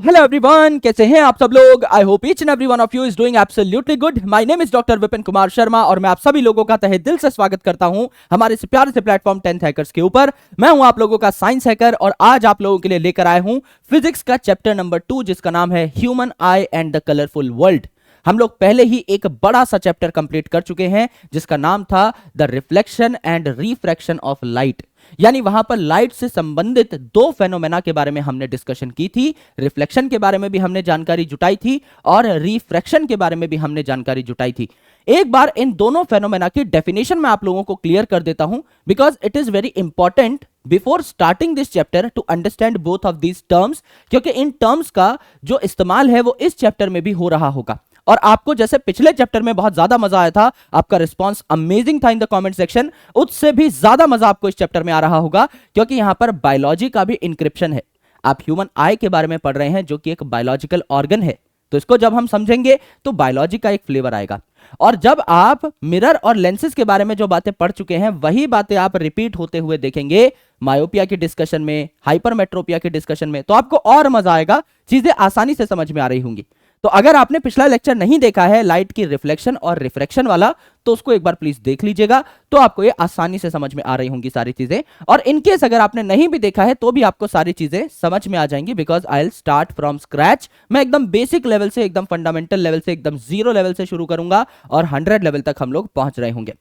Hello everyone, कैसे हैं आप सब लोग। I hope each and every one of you is doing absolutely good. My name is doctor Vipin Kumar Sharma और मैं आप सभी लोगों का तहे दिल से स्वागत करता हूं हमारे इस प्यारे से प्लेटफॉर्म 10th हैकर्स के ऊपर। मैं हूं आप लोगों का साइंस हैकर और आज आप लोगों के लिए लेकर आया हूं फिजिक्स का चैप्टर नंबर 2 जिसका नाम है human I and the colourful world. हम लोग पहले ही एक बड़ा सा चैप्टर कंप्लीट कर चुके हैं जिसका नाम था the reflection and refraction of light, यानी वहां पर लाइट से संबंधित दो फेनोमेना के बारे में हमने डिस्कशन की थी। रिफ्लेक्शन के बारे में भी हमने जानकारी जुटाई थी और रिफ्रैक्शन के बारे में भी हमने जानकारी जुटाई थी। एक बार इन दोनों फेनोमेना की डेफिनेशन मैं आप लोगों को क्लियर कर देता हूं because it is very important before starting this chapter two understand both of these terms, क्योंकि इन टर्म्स का जो इस्तेमाल है वो इस चैप्टर में भी हो रहा होगा। और आपको जैसे पिछले चैप्टर में बहुत ज्यादा मजा आया था, आपका रिस्पांस अमेजिंग था इन द कमेंट सेक्शन, उससे भी ज्यादा मजा आपको इस चैप्टर में आ रहा होगा क्योंकि यहां पर बायोलॉजी का भी इंक्रिप्शन है। आप ह्यूमन आई के बारे में पढ़ रहे हैं जो कि एक बायोलॉजिकल ऑर्गन है, तो इसको जब हम समझेंगे तो बायोलॉजी का एक फ्लेवर आएगा। और जब आप मिरर और लेंसेज के बारे में जो बातें पढ़ चुके हैं वही बातें आप रिपीट होते हुए देखेंगे मायोपिया की डिस्कशन में, हाइपरमेट्रोपिया की डिस्कशन में, तो आपको और मजा आएगा, चीजें आसानी से समझ में आ रही होंगी। तो अगर आपने पिछला लेक्चर नहीं देखा है लाइट की रिफ्लेक्शन और रिफ्रैक्शन वाला तो उसको एक बार प्लीज देख लीजिएगा, तो आपको ये आसानी से समझ में आ रही होंगी सारी चीजें। और इनकेस अगर आपने नहीं भी देखा है तो भी आपको सारी चीजें समझ में आ जाएंगी because I will start from scratch. मैं एकदम बेसिक लेवल से, एकदम फंडामेंटल लेवल से, एकदम जीरो लेवल से शुरू करूंगा और 100 लेवल तक हम लोग पहुंच रहे होंगे।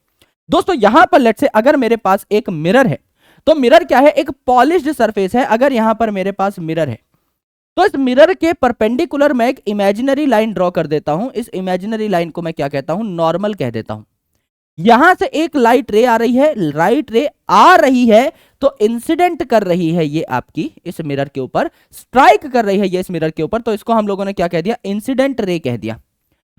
दोस्तों यहां पर लेट से अगर मेरे पास एक मिरर है, तो मिरर क्या है, एक पॉलिश्ड सरफेस है। अगर यहां पर मेरे पास मिरर है तो इस मिरर के परपेंडिकुलर मैं एक इमेजिनरी लाइन ड्रॉ कर देता हूं। इस इमेजिनरी लाइन को मैं क्या कहता हूं, नॉर्मल कह देता हूं। यहां से एक लाइट रे आ रही है, लाइट रे आ रही है तो इंसिडेंट कर रही है ये आपकी इस मिरर के ऊपर, स्ट्राइक कर रही है ये इस मिरर के ऊपर, तो इसको हम लोगों ने क्या कह दिया, इंसिडेंट रे कह दिया।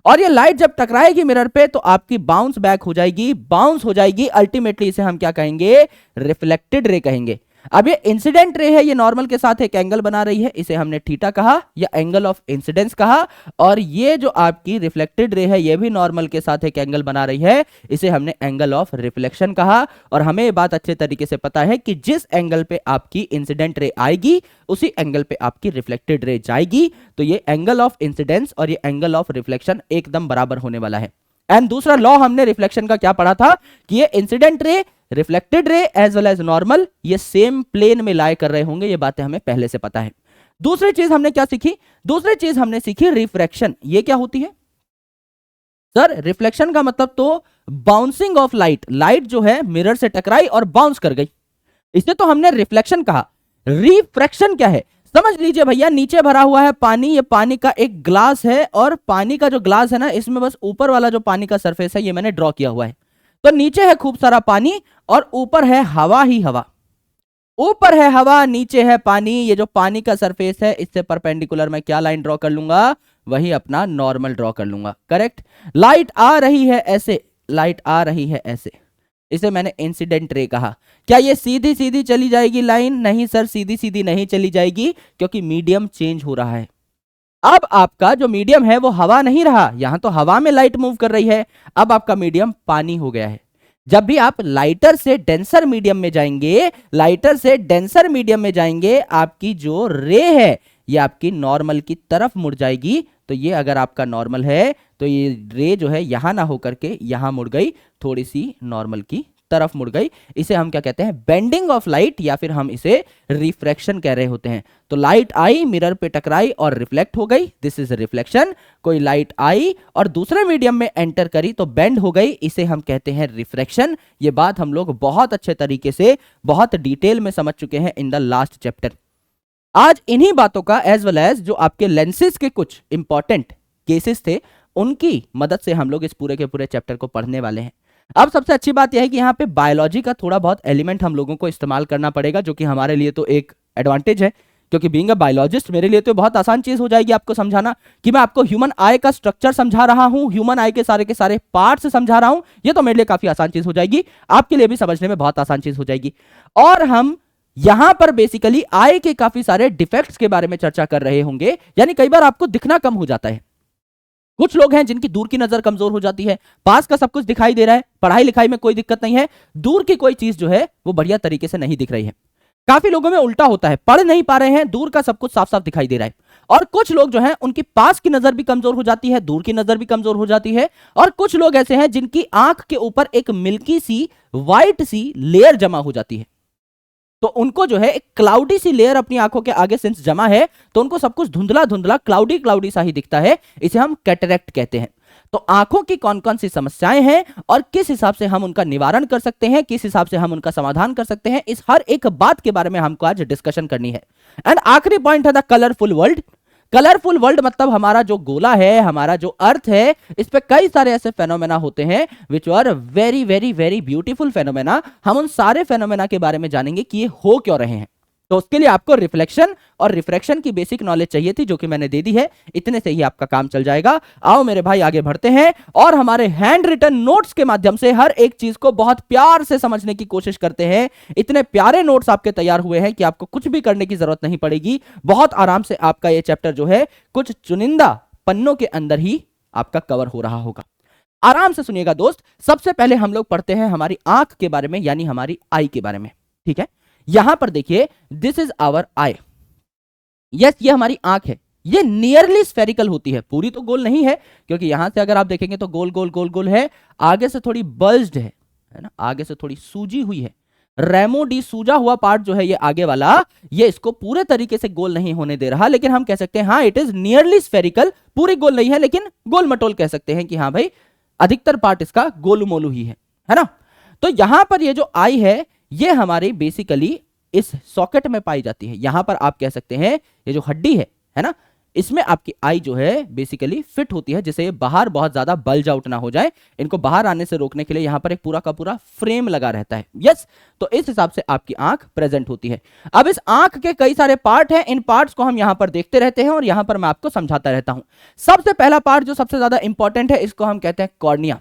और ये लाइट जब टकराएगी मिरर पे तो आपकी बाउंस बैक हो जाएगी, बाउंस हो जाएगी, अल्टीमेटली इसे हम क्या कहेंगे, रिफ्लेक्टेड रे कहेंगे। अब ये इंसिडेंट रे है, ये नॉर्मल के साथ एक एंगल बना रही है, इसे हमने थीटा कहा या एंगल ऑफ इंसिडेंस कहा। और ये जो आपकी रिफ्लेक्टेड रे है ये भी नॉर्मल के साथ एक एंगल बना रही है, इसे हमने एंगल ऑफ रिफ्लेक्शन कहा। और हमें ये बात अच्छे तरीके से पता है कि जिस एंगल पे आपकी इंसिडेंट रे आएगी उसी एंगल पे आपकी रिफ्लेक्टेड रे जाएगी। तो ये एंगल ऑफ इंसिडेंस और ये एंगल ऑफ रिफ्लेक्शन एकदम बराबर होने वाला है। एंड दूसरा लॉ हमने रिफ्लेक्शन का क्या पढ़ा था कि ये incident ray, reflected ray as well as normal ये सेम प्लेन में लाई कर रहे होंगे, ये बातें हमें पहले से पता है। दूसरी चीज हमने क्या सीखी, दूसरी चीज हमने सीखी रिफ्रैक्शन। ये क्या होती है सर, रिफ्लेक्शन का मतलब तो बाउंसिंग ऑफ लाइट, लाइट जो है मिरर से टकराई और बाउंस कर गई, इसे तो हमने रिफ्लेक्शन कहा। रिफ्रैक्शन क्या है, समझ लीजिए भैया, नीचे भरा हुआ है पानी, ये पानी का एक ग्लास है और पानी का जो ग्लास है ना इसमें बस ऊपर वाला जो पानी का सरफेस है ये मैंने ड्रॉ किया हुआ है। तो नीचे है खूब सारा पानी और ऊपर है हवा ही हवा, ऊपर है हवा नीचे है पानी। ये जो पानी का सरफेस है इससे परपेंडिकुलर मैं क्या लाइन ड्रॉ कर लूंगा, वही अपना नॉर्मल ड्रॉ कर लूंगा, करेक्ट। लाइट आ रही है ऐसे, लाइट आ रही है ऐसे, इसे मैंने इंसिडेंट रे कहा। क्या ये सीधी सीधी चली जाएगी लाइन, नहीं सर सीधी सीधी नहीं चली जाएगी क्योंकि मीडियम चेंज हो रहा है। अब आपका जो मीडियम है वो हवा नहीं रहा, यहां तो हवा में लाइट मूव कर रही है, अब आपका मीडियम पानी हो गया है। जब भी आप लाइटर से डेंसर मीडियम में जाएंगे, लाइटर से डेंसर मीडियम में जाएंगे, आपकी जो रे है ये आपकी नॉर्मल की तरफ मुड़ जाएगी। तो ये अगर आपका नॉर्मल है तो ये रे जो है यहां ना होकर के यहां मुड़ गई, थोड़ी सी नॉर्मल की तरफ मुड़ गई, इसे हम क्या कहते हैं, बेंडिंग ऑफ लाइट, या फिर हम इसे रिफ्रैक्शन कह रहे होते हैं। तो लाइट आई, मिरर पे टकराई और रिफ्लेक्ट हो गई, दिस इज रिफ्लेक्शन। कोई लाइट आई और दूसरे मीडियम में एंटर करी तो बेंड हो गई, इसे हम कहते हैं रिफ्रैक्शन। ये बात हम लोग बहुत अच्छे तरीके से, बहुत डिटेल में समझ चुके हैं इन द लास्ट चैप्टर। आज इन्हीं बातों का एज वेल एज जो आपके लेंसेज के कुछ इंपॉर्टेंट केसेस थे उनकी मदद से हम लोग इस पूरे के पूरे चैप्टर को पढ़ने वाले हैं। अब सबसे अच्छी बात यह है कि यहाँ पे बायोलॉजी का थोड़ा बहुत एलिमेंट हम लोगों को इस्तेमाल करना पड़ेगा, जो कि हमारे लिए तो एक एडवांटेज है, क्योंकि बीइंग अ बायोलॉजिस्ट मेरे लिए तो बहुत आसान चीज हो जाएगी आपको समझाना कि मैं आपको ह्यूमन आई का स्ट्रक्चर समझा रहा हूं, ह्यूमन आई के सारे पार्ट्स समझा रहा हूं। ये तो मेरे लिए काफी आसान चीज हो जाएगी, आपके लिए भी समझने में बहुत आसान चीज हो जाएगी। और हम यहां पर बेसिकली आई के काफी सारे डिफेक्ट्स के बारे में चर्चा कर रहे होंगे, यानी कई बार आपको दिखना कम हो जाता है। कुछ लोग हैं जिनकी दूर की नजर कमजोर हो जाती है, पास का सब कुछ दिखाई दे रहा है, पढ़ाई लिखाई में कोई दिक्कत नहीं है, दूर की कोई चीज जो है वो बढ़िया तरीके से नहीं दिख रही है। काफी लोगों में उल्टा होता है, पढ़ नहीं पा रहे हैं, दूर का सब कुछ साफ साफ दिखाई दे रहा है। और कुछ लोग जो हैं उनकी पास की नजर भी कमजोर हो जाती है, दूर की नजर भी कमजोर हो जाती है। और कुछ लोग ऐसे हैं जिनकी आंख के ऊपर एक मिल्की सी व्हाइट सी लेयर जमा हो जाती है, तो उनको जो है एक क्लाउडी सी लेयर अपनी आंखों के आगे सिंस जमा है, तो उनको सब कुछ धुंधला धुंधला क्लाउडी क्लाउडी सा ही दिखता है, इसे हम कैटरेक्ट कहते हैं। तो आंखों की कौन कौन सी समस्याएं हैं और किस हिसाब से हम उनका निवारण कर सकते हैं, किस हिसाब से हम उनका समाधान कर सकते हैं, इस हर एक बात के बारे में हमको आज डिस्कशन करनी है। एंड आखिरी पॉइंट है the colourful world. Colourful world मतलब हमारा जो गोला है, हमारा जो अर्थ है, इस पे कई सारे ऐसे फेनोमेना होते हैं which are very very very beautiful phenomena. हम उन सारे फेनोमेना के बारे में जानेंगे कि ये हो क्यों रहे हैं। तो उसके लिए आपको रिफ्लेक्शन और रिफ्रैक्शन की बेसिक नॉलेज चाहिए थी, जो कि मैंने दे दी है। इतने से ही आपका काम चल जाएगा। आओ मेरे भाई आगे बढ़ते हैं और हमारे हैंड रिटन नोट्स के माध्यम से हर एक चीज को बहुत प्यार से समझने की कोशिश करते हैं। इतने प्यारे नोट्स आपके तैयार हुए हैं कि आपको कुछ भी करने की जरूरत नहीं पड़ेगी। बहुत आराम से आपका ये चैप्टर जो है कुछ चुनिंदा पन्नों के अंदर ही आपका कवर हो रहा होगा। आराम से सुनिएगा दोस्त। सबसे पहले हम लोग पढ़ते हैं हमारी आंख के बारे में, यानी हमारी आई के बारे में। ठीक है, यहां पर देखिए, this is our eye. Yes, ये हमारी आंख है। ये नियरली स्फेरिकल होती है, पूरी तो गोल नहीं है, क्योंकि यहां से अगर आप देखेंगे तो गोल गोल गोल गोल है, आगे से थोड़ी बल्ज्ड है ना, आगे से थोड़ी सूजी हुई है। रेमो डी सूजा हुआ पार्ट जो है ये आगे वाला, ये इसको पूरे तरीके से गोल नहीं होने दे रहा, लेकिन हम कह सकते हैं हाँ इट इज नियरली स्फेरिकल। पूरी गोल नहीं है लेकिन गोल मटोल कह सकते हैं कि हाँ भाई अधिकतर पार्ट इसका गोलू मोलू ही है ना। तो यहां पर ये जो आई है ये हमारी बेसिकली इस सॉकेट में पाई जाती है। यहां पर आप कह सकते हैं ये जो हड्डी है ना, इसमें आपकी आई जो है बेसिकली फिट होती है, जिससे ये बाहर बहुत ज्यादा बल्ज आउट ना हो जाए। इनको बाहर आने से रोकने के लिए यहां पर एक पूरा का पूरा फ्रेम लगा रहता है। यस, तो इस हिसाब से आपकी आंख प्रेजेंट होती है। अब इस आंख के कई सारे पार्ट हैं, इन पार्ट्स को हम यहां पर देखते रहते हैं और यहां पर मैं आपको समझाता रहता हूं। सबसे पहला पार्ट जो सबसे ज्यादा इंपॉर्टेंट है, इसको हम कहते हैं कॉर्निया।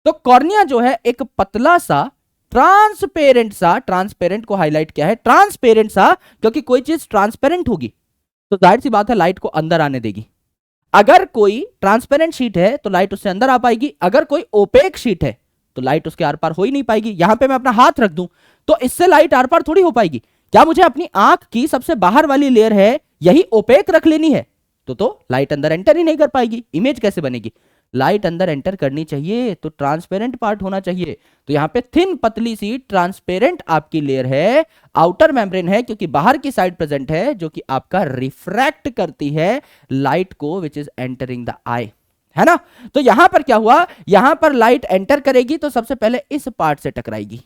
तो कॉर्निया जो है एक पतला सा ट्रांसपेरेंट सा, ट्रांसपेरेंट को हाईलाइट किया है, ट्रांसपेरेंट सा, क्योंकि कोई चीज ट्रांसपेरेंट होगी तो जाहिर सी बात है लाइट को अंदर आने देगी। अगर कोई ट्रांसपेरेंट शीट है तो लाइट उससे अंदर आ पाएगी, अगर कोई ओपेक शीट है तो लाइट उसके आर पार हो ही नहीं पाएगी। यहां पे मैं अपना हाथ रख दूं तो इससे लाइट आर पार थोड़ी हो पाएगी। क्या मुझे अपनी आंख की सबसे बाहर वाली लेयर है यही ओपेक रख लेनी है? तो लाइट अंदर एंटर ही नहीं कर पाएगी। इमेज कैसे बनेगी? लाइट अंदर एंटर करनी चाहिए तो ट्रांसपेरेंट पार्ट होना चाहिए। तो यहां पे थिन पतली सी ट्रांसपेरेंट आपकी लेयर है, आउटर मेम्ब्रेन है, क्योंकि बाहर की साइड प्रेजेंट है, जो कि आपका रिफ्रैक्ट करती है लाइट को विच इज एंटरिंग द आई, है ना। तो यहां पर क्या हुआ, यहां पर लाइट एंटर करेगी तो सबसे पहले इस पार्ट से टकराएगी,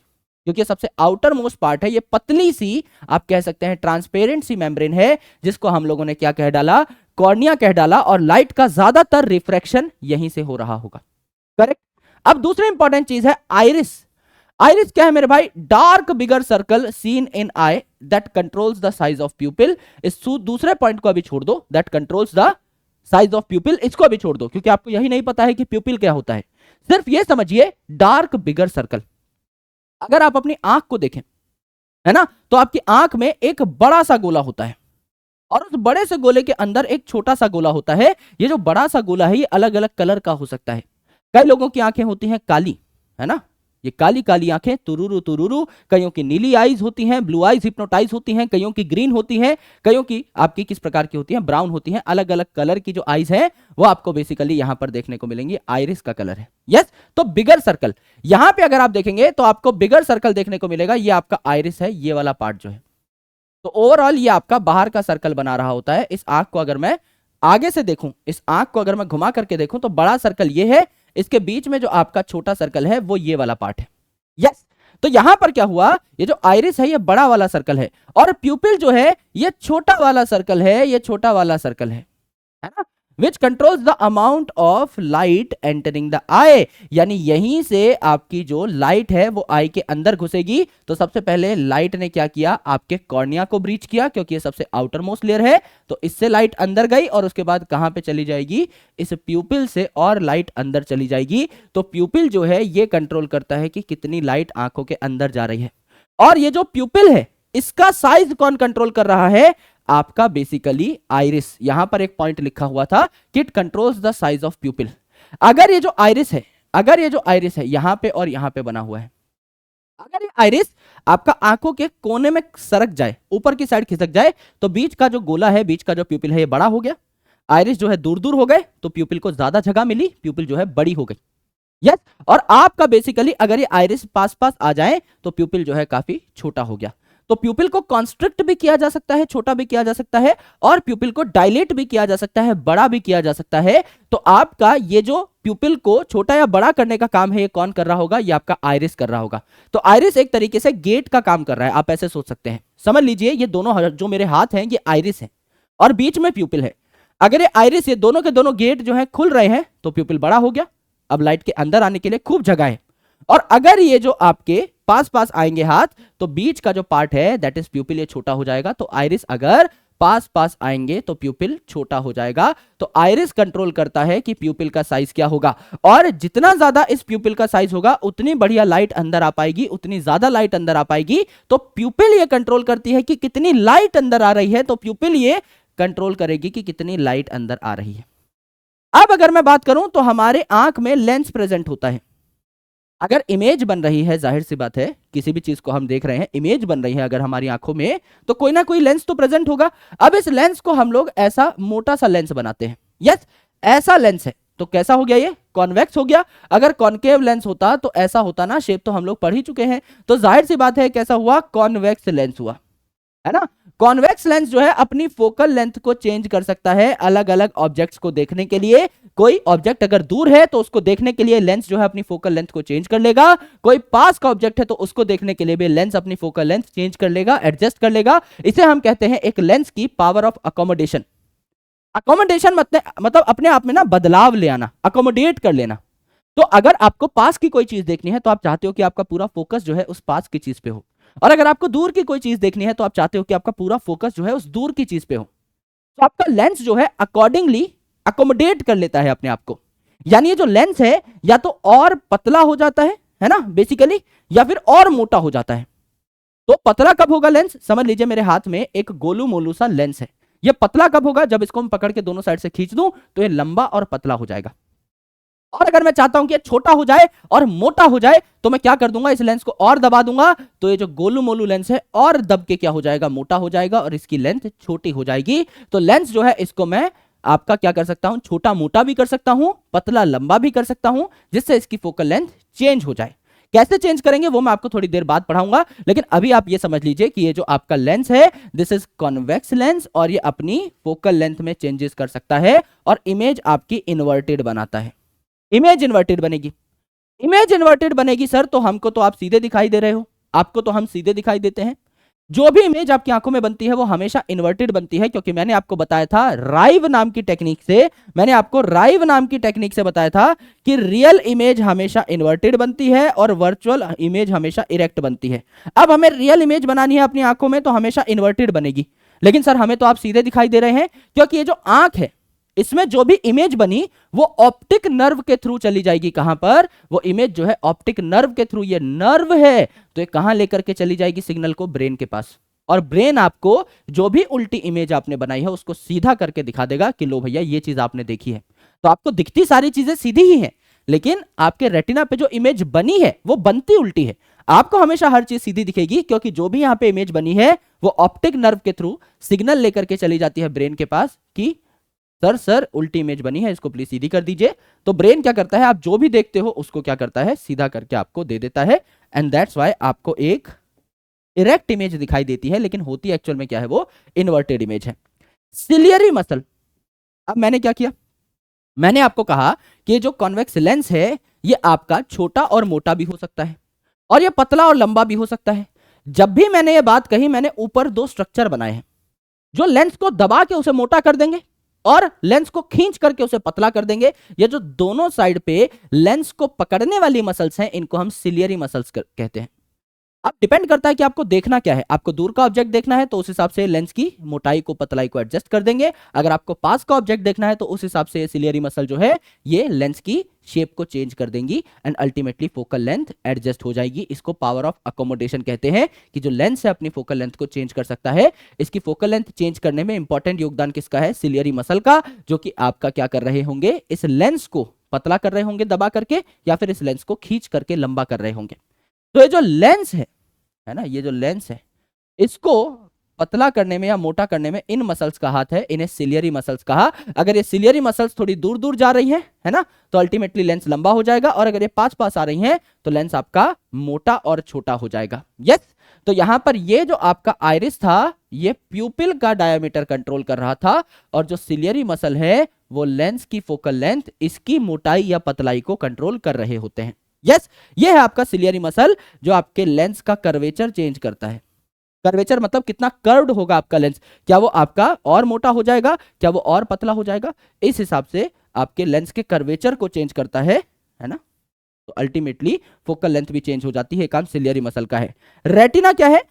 क्योंकि सबसे आउटर मोस्ट पार्ट है, ये पतली सी आप कह सकते हैं ट्रांसपेरेंट सी मेम्ब्रेन है, जिसको हम लोगों ने क्या कह डाला, कॉर्निया कह डाला, और लाइट का ज्यादातर रिफ्रैक्शन यहीं से हो रहा होगा। करेक्ट। अब दूसरी इंपॉर्टेंट चीज है आइरिस। आइरिस क्या है मेरे भाई? Dark bigger circle seen in I that controls the size of प्यूपिल। इस दूसरे पॉइंट को अभी छोड़ दो, that controls the size of प्यूपिल, इसको अभी छोड़ दो, क्योंकि आपको यही नहीं पता है कि प्यूपिल क्या होता है। सिर्फ ये समझिए डार्क बिगर सर्कल। अगर आप अपनी आंख को देखें, है ना, तो आपकी आंख में एक बड़ा सा गोला होता है और उस बड़े से गोले के अंदर एक छोटा सा गोला होता है। ये जो बड़ा सा गोला है ये अलग अलग कलर का हो सकता है। कई लोगों की आंखें होती हैं काली, है ना, ये काली काली आंखें, तुरुरु तुरुरु। कईयों की नीली आईज होती हैं, ब्लू आईज हिप्नोटाइज होती हैं, कईयों की ग्रीन होती हैं, कईयों की आपकी किस प्रकार की होती हैं, ब्राउन होती हैं। अलग अलग कलर की जो आईज है वो आपको बेसिकली यहां पर देखने को मिलेंगी। आइरिस का कलर है। यस, तो बिगर सर्कल, यहां पे अगर आप देखेंगे तो आपको बिगर सर्कल देखने को मिलेगा। ये आपका आइरिस है, ये वाला पार्ट जो है। तो ओवरऑल ये आपका बाहर का सर्कल बना रहा होता है। इस आंख को अगर मैं आगे से देखूं, इस आंख को अगर मैं घुमा करके देखूं तो बड़ा सर्कल ये है, इसके बीच में जो आपका छोटा सर्कल है वो ये वाला पार्ट है। यस, तो यहां पर क्या हुआ, ये जो आइरिस है ये बड़ा वाला सर्कल है और प्यूपिल जो है ये छोटा वाला सर्कल है, ये छोटा वाला सर्कल है ना, which controls the amount of light entering the eye. यानी यहीं से आपकी जो लाइट है वो आई के अंदर घुसेगी। तो सबसे पहले लाइट ने क्या किया, आपके कॉर्निया को ब्रीच किया, क्योंकि ये सबसे आउटर मोस्ट लेयर है, तो इससे लाइट अंदर गई और उसके बाद कहां पे चली जाएगी, इस प्यूपिल से और लाइट अंदर चली जाएगी। तो प्यूपिल जो है ये कंट्रोल करता है कि कितनी लाइट आंखों के अंदर जा रही है। और ये जो प्यूपिल है इसका साइज कौन कंट्रोल कर रहा है, आपका बेसिकली आइरिस। यहां पर एक पॉइंट लिखा हुआ था कि it controls the size of प्यूपिल। अगर ये जो आइरिस है, अगर ये जो आइरिस है यहां पे और यहां पे बना हुआ है, अगर ये आइरिस आपका आंखों के कोने में सरक जाए, ऊपर की साइड खिसक जाए, तो बीच का जो गोला है, बीच का जो प्यूपिल है, ये बड़ा हो गया। आइरिस जो है दूर दूर हो गए तो प्यूपिल को ज्यादा जगह मिली, प्यूपिल जो है बड़ी हो गई। यस, और आपका बेसिकली अगर ये आइरिस पास पास आ जाए तो प्यूपिल जो है काफी छोटा हो गया। तो प्यूपिल को कॉन्स्ट्रिक्ट भी किया जा सकता है, छोटा भी किया जा सकता है, और प्यूपिल को डायलेट भी किया जा सकता है, बड़ा भी किया जा सकता है। तो आपका ये जो प्यूपिल को छोटा या बड़ा करने का काम है, ये कौन कर रहा होगा? ये आपका आइरिस कर रहा होगा। तो आइरिस एक तरीके से गेट का काम कर रहा है, आप ऐसे सोच सकते हैं। समझ लीजिए ये दोनों जो मेरे हाथ हैं ये आइरिस है और बीच में प्यूपिल है। अगर ये आइरिस, ये दोनों के दोनों गेट जो है खुल रहे हैं तो प्यूपिल बड़ा हो गया, अब लाइट के अंदर आने के लिए खूब जगह है। और अगर ये जो आपके पास पास आएंगे हाथ, तो बीच का जो पार्ट है दैट इज प्यूपिल, ये छोटा हो जाएगा। तो आइरिस अगर पास पास आएंगे तो प्यूपिल छोटा हो जाएगा। तो आइरिस कंट्रोल करता है कि प्यूपिल का साइज क्या होगा, और जितना ज्यादा इस प्यूपिल का साइज होगा उतनी बढ़िया लाइट अंदर आ पाएगी, उतनी ज्यादा लाइट अंदर आ पाएगी। तो प्यूपिल ये कंट्रोल करती है कि कितनी लाइट अंदर आ रही है, तो प्यूपिल ये कंट्रोल करेगी कि कितनी लाइट अंदर आ रही है। अब अगर मैं बात करूं तो हमारे आंख में लेंस प्रेजेंट होता है। अगर इमेज बन रही है, जाहिर सी बात है किसी भी चीज को हम देख रहे हैं, इमेज बन रही है अगर हमारी आंखों में, तो कोई ना कोई लेंस तो प्रेजेंट होगा। अब इस लेंस को हम लोग ऐसा मोटा सा लेंस बनाते हैं। यस, ऐसा लेंस है तो कैसा हो गया? ये कॉन्वेक्स हो गया। अगर कॉनकेव लेंस होता तो ऐसा होता ना, शेप तो हम लोग पढ़ ही चुके हैं। तो जाहिर सी बात है कैसा हुआ? कॉन्वेक्स लेंस हुआ, है ना। कॉन्वेक्स लेंस जो है अपनी फोकल लेंथ को चेंज कर सकता है अलग अलग ऑब्जेक्ट्स को देखने के लिए। कोई ऑब्जेक्ट अगर दूर है तो उसको देखने के लिए लेंस जो है अपनी फोकल लेंथ को चेंज कर लेगा, कोई पास का ऑब्जेक्ट है तो उसको देखने के लिए भी लेंस अपनी फोकल लेंथ चेंज कर लेगा, एडजस्ट कर लेगा। इसे हम कहते हैं एक लेंस की पावर ऑफ अकोमोडेशन। अकोमोडेशन मतलब अपने आप में ना बदलाव ले आना, अकोमोडेट कर लेना। तो अगर आपको पास की कोई चीज देखनी है तो आप चाहते हो कि आपका पूरा फोकस जो है उस पास की चीज पे हो, और अगर आपको दूर की कोई चीज देखनी है तो आप चाहते हो कि आपका पूरा फोकस जो है उस दूर की चीज पे हो। तो आपका लेंस जो है अकॉर्डिंगली अकोमोडेट कर लेता है अपने आप को। यानी ये जो लेंस है या तो और पतला हो जाता है ना बेसिकली, या फिर और मोटा हो जाता है। तो पतला कब होगा लेंस? समझ लीजिए मेरे हाथ में एक गोलू मोलू सा लेंस है। ये पतला कब होगा? जब इसको हम पकड़ के दोनों साइड से खींच दूं तो ये लंबा और पतला हो जाएगा। और अगर मैं चाहता हूं कि ये छोटा हो जाए और मोटा हो जाए तो मैं क्या कर दूंगा? इस लेंस को और दबा दूंगा, तो ये जो गोलू मोलू लेंस है और दब के क्या हो जाएगा? मोटा हो जाएगा और इसकी लेंथ छोटी हो जाएगी। तो लेंस जो है इसको मैं आपका क्या कर सकता हूं? छोटा मोटा भी कर सकता हूं, पतला लंबा भी कर सकता हूं, जिससे इसकी फोकल लेंथ चेंज हो जाए। कैसे चेंज करेंगे वो मैं आपको थोड़ी देर बाद पढ़ाऊंगा, लेकिन अभी आप ये समझ लीजिए कि ये जो आपका लेंस है दिस इज कॉन्वेक्स लेंस, और ये अपनी फोकल लेंथ में चेंजेस कर सकता है और इमेज आपकी इन्वर्टेड बनाता है। इमेज इन्वर्टेड बनेगी। इमेज इन्वर्टेड बनेगी सर, तो हमको तो आप सीधे दिखाई दे रहे हो, आपको तो हम सीधे दिखाई देते हैं। जो भी इमेज आपकी आंखों में बनती है वो हमेशा इन्वर्टेड बनती है, क्योंकि मैंने आपको बताया था राइव नाम की टेक्निक से, मैंने आपको राइव नाम की टेक्निक से बताया था कि रियल इमेज हमेशा इन्वर्टेड बनती है और वर्चुअल इमेज हमेशा इरेक्ट बनती है। अब हमें रियल इमेज बनानी है अपनी आंखों में तो हमेशा इन्वर्टेड बनेगी, लेकिन सर हमें तो आप सीधे दिखाई दे रहे हैं, क्योंकि ये जो आंख है इसमें जो भी इमेज बनी वो ऑप्टिक नर्व के थ्रू चली जाएगी। कहां पर? वो इमेज जो है ऑप्टिक नर्व के थ्रू, ये नर्व है तो ये कहां लेकर के चली जाएगी सिग्नल को? ब्रेन के पास। और ब्रेन आपको जो भी उल्टी इमेज आपने बनाई है उसको सीधा करके दिखा देगा कि लो भैया ये चीज आपने देखी है। तो आपको दिखती सारी चीजें सीधी ही है, लेकिन आपके रेटिना पे जो इमेज बनी है वो बनती उल्टी है। आपको हमेशा हर चीज सीधी दिखेगी, क्योंकि जो भी यहां पे इमेज बनी है वो ऑप्टिक नर्व के थ्रू सिग्नल लेकर के चली जाती है ब्रेन के पास कि सर उल्टी इमेज बनी है, इसको प्लीज सीधी कर दीजिए। तो ब्रेन क्या करता है? आप जो भी देखते हो उसको क्या करता है? सीधा करके आपको दे देता है। एंड दैट्स व्हाई आपको एक इरेक्ट इमेज दिखाई देती है, लेकिन होती एक्चुअल में क्या है? वो इन्वर्टेड इमेज है। Ciliary muscle. अब मैंने क्या किया? मैंने आपको कहा कि जो कॉन्वेक्स लेंस है ये आपका छोटा और मोटा भी हो सकता है और ये पतला और लंबा भी हो सकता है। जब भी मैंने ये बात कही मैंने ऊपर दो स्ट्रक्चर बनाए हैं जो लेंस को दबा के उसे मोटा कर देंगे और लेंस को खींच करके उसे पतला कर देंगे। ये जो दोनों साइड पे लेंस को पकड़ने वाली मसल्स हैं इनको हम सिलियरी मसल्स कहते हैं। अब डिपेंड करता है कि आपको देखना क्या है। आपको दूर का ऑब्जेक्ट देखना है तो उस हिसाब से लेंस की मोटाई को पतलाई को एडजस्ट कर देंगे। अगर आपको पास का ऑब्जेक्ट देखना है तो उस हिसाब से सिलियरी मसल जो है ये लेंस की शेप को चेंज कर देंगी and ultimately focal length adjust हो जाएगी। इसको पावर ऑफ अकोमोडेशन कहते हैं कि जो लेंस है अपनी फोकल लेंथ को चेंज कर सकता है। इसकी फोकल लेंथ चेंज करने में इंपॉर्टेंट योगदान किसका है? सिलियरी मसल का, जो कि आपका क्या कर रहे होंगे? इस लेंस को पतला कर रहे होंगे दबा करके या फिर इस लेंस को खींच करके लंबा कर रहे होंगे। तो ये जो लेंस है ना, ये जो लेंस है, इसको पतला करने में या मोटा करने में इन मसल्स का हाथ है, इन्हें सिलियरी मसल्स कहा। अगर ये सिलियरी मसल्स थोड़ी दूर दूर जा रही है ना, तो अल्टीमेटली लेंस लंबा हो जाएगा, और अगर ये पास पास आ रही हैं तो लेंस आपका मोटा और छोटा हो जाएगा। यस, तो यहां पर ये जो आपका आइरिस था ये प्यूपिल का डायमीटर कंट्रोल कर रहा था, और जो सिलियरी मसल है वो लेंस की फोकल लेंथ, इसकी मोटाई या पतलाई को कंट्रोल कर रहे होते हैं। यस, ये है आपका सिलियरी मसल जो आपके लेंस का कर्वेचर चेंज करता है। कर्वेचर मतलब कितना कर्व्ड होगा आपका लेंस, क्या वो आपका और मोटा हो जाएगा, क्या वो और पतला हो जाएगा, इस हिसाब से आपके लेंस के कर्वेचर को चेंज करता है ना। तो अल्टीमेटली फोकल लेंथ भी चेंज हो जाती है, काम सिलियरी मसल का है। रेटिना क्या है?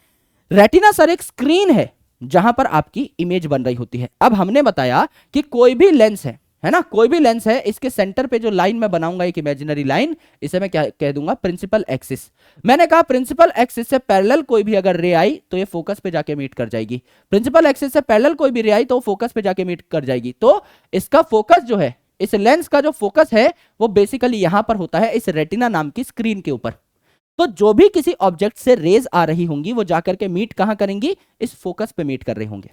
रेटिना सर एक स्क्रीन है जहां पर आपकी इमेज बन रही होती है। अब हमने बताया कि कोई भी लेंस है ना, कोई भी लेंस है, इसके सेंटर पे जो लाइन मैं बनाऊंगा एक इमेजिनरी लाइन, इसे मैं क्या कह दूंगा, प्रिंसिपल एक्सिस। मैंने कहा प्रिंसिपल एक्सिस से पैरेलल कोई भी अगर रे आई तो ये फोकस पे जाके मीट कर जाएगी। प्रिंसिपल एक्सिस से पैरेलल कोई भी रे आई तो फोकस पे जाके मीट कर जाएगी। तो इसका फोकस जो है, इस लेंस का जो फोकस है वो बेसिकली यहां पर होता है, इस रेटिना नाम की स्क्रीन के ऊपर। तो जो भी किसी ऑब्जेक्ट से रेज आ रही होंगी वो जाकर के मीट कहां करेंगी, इस फोकस पे मीट कर रहे होंगे।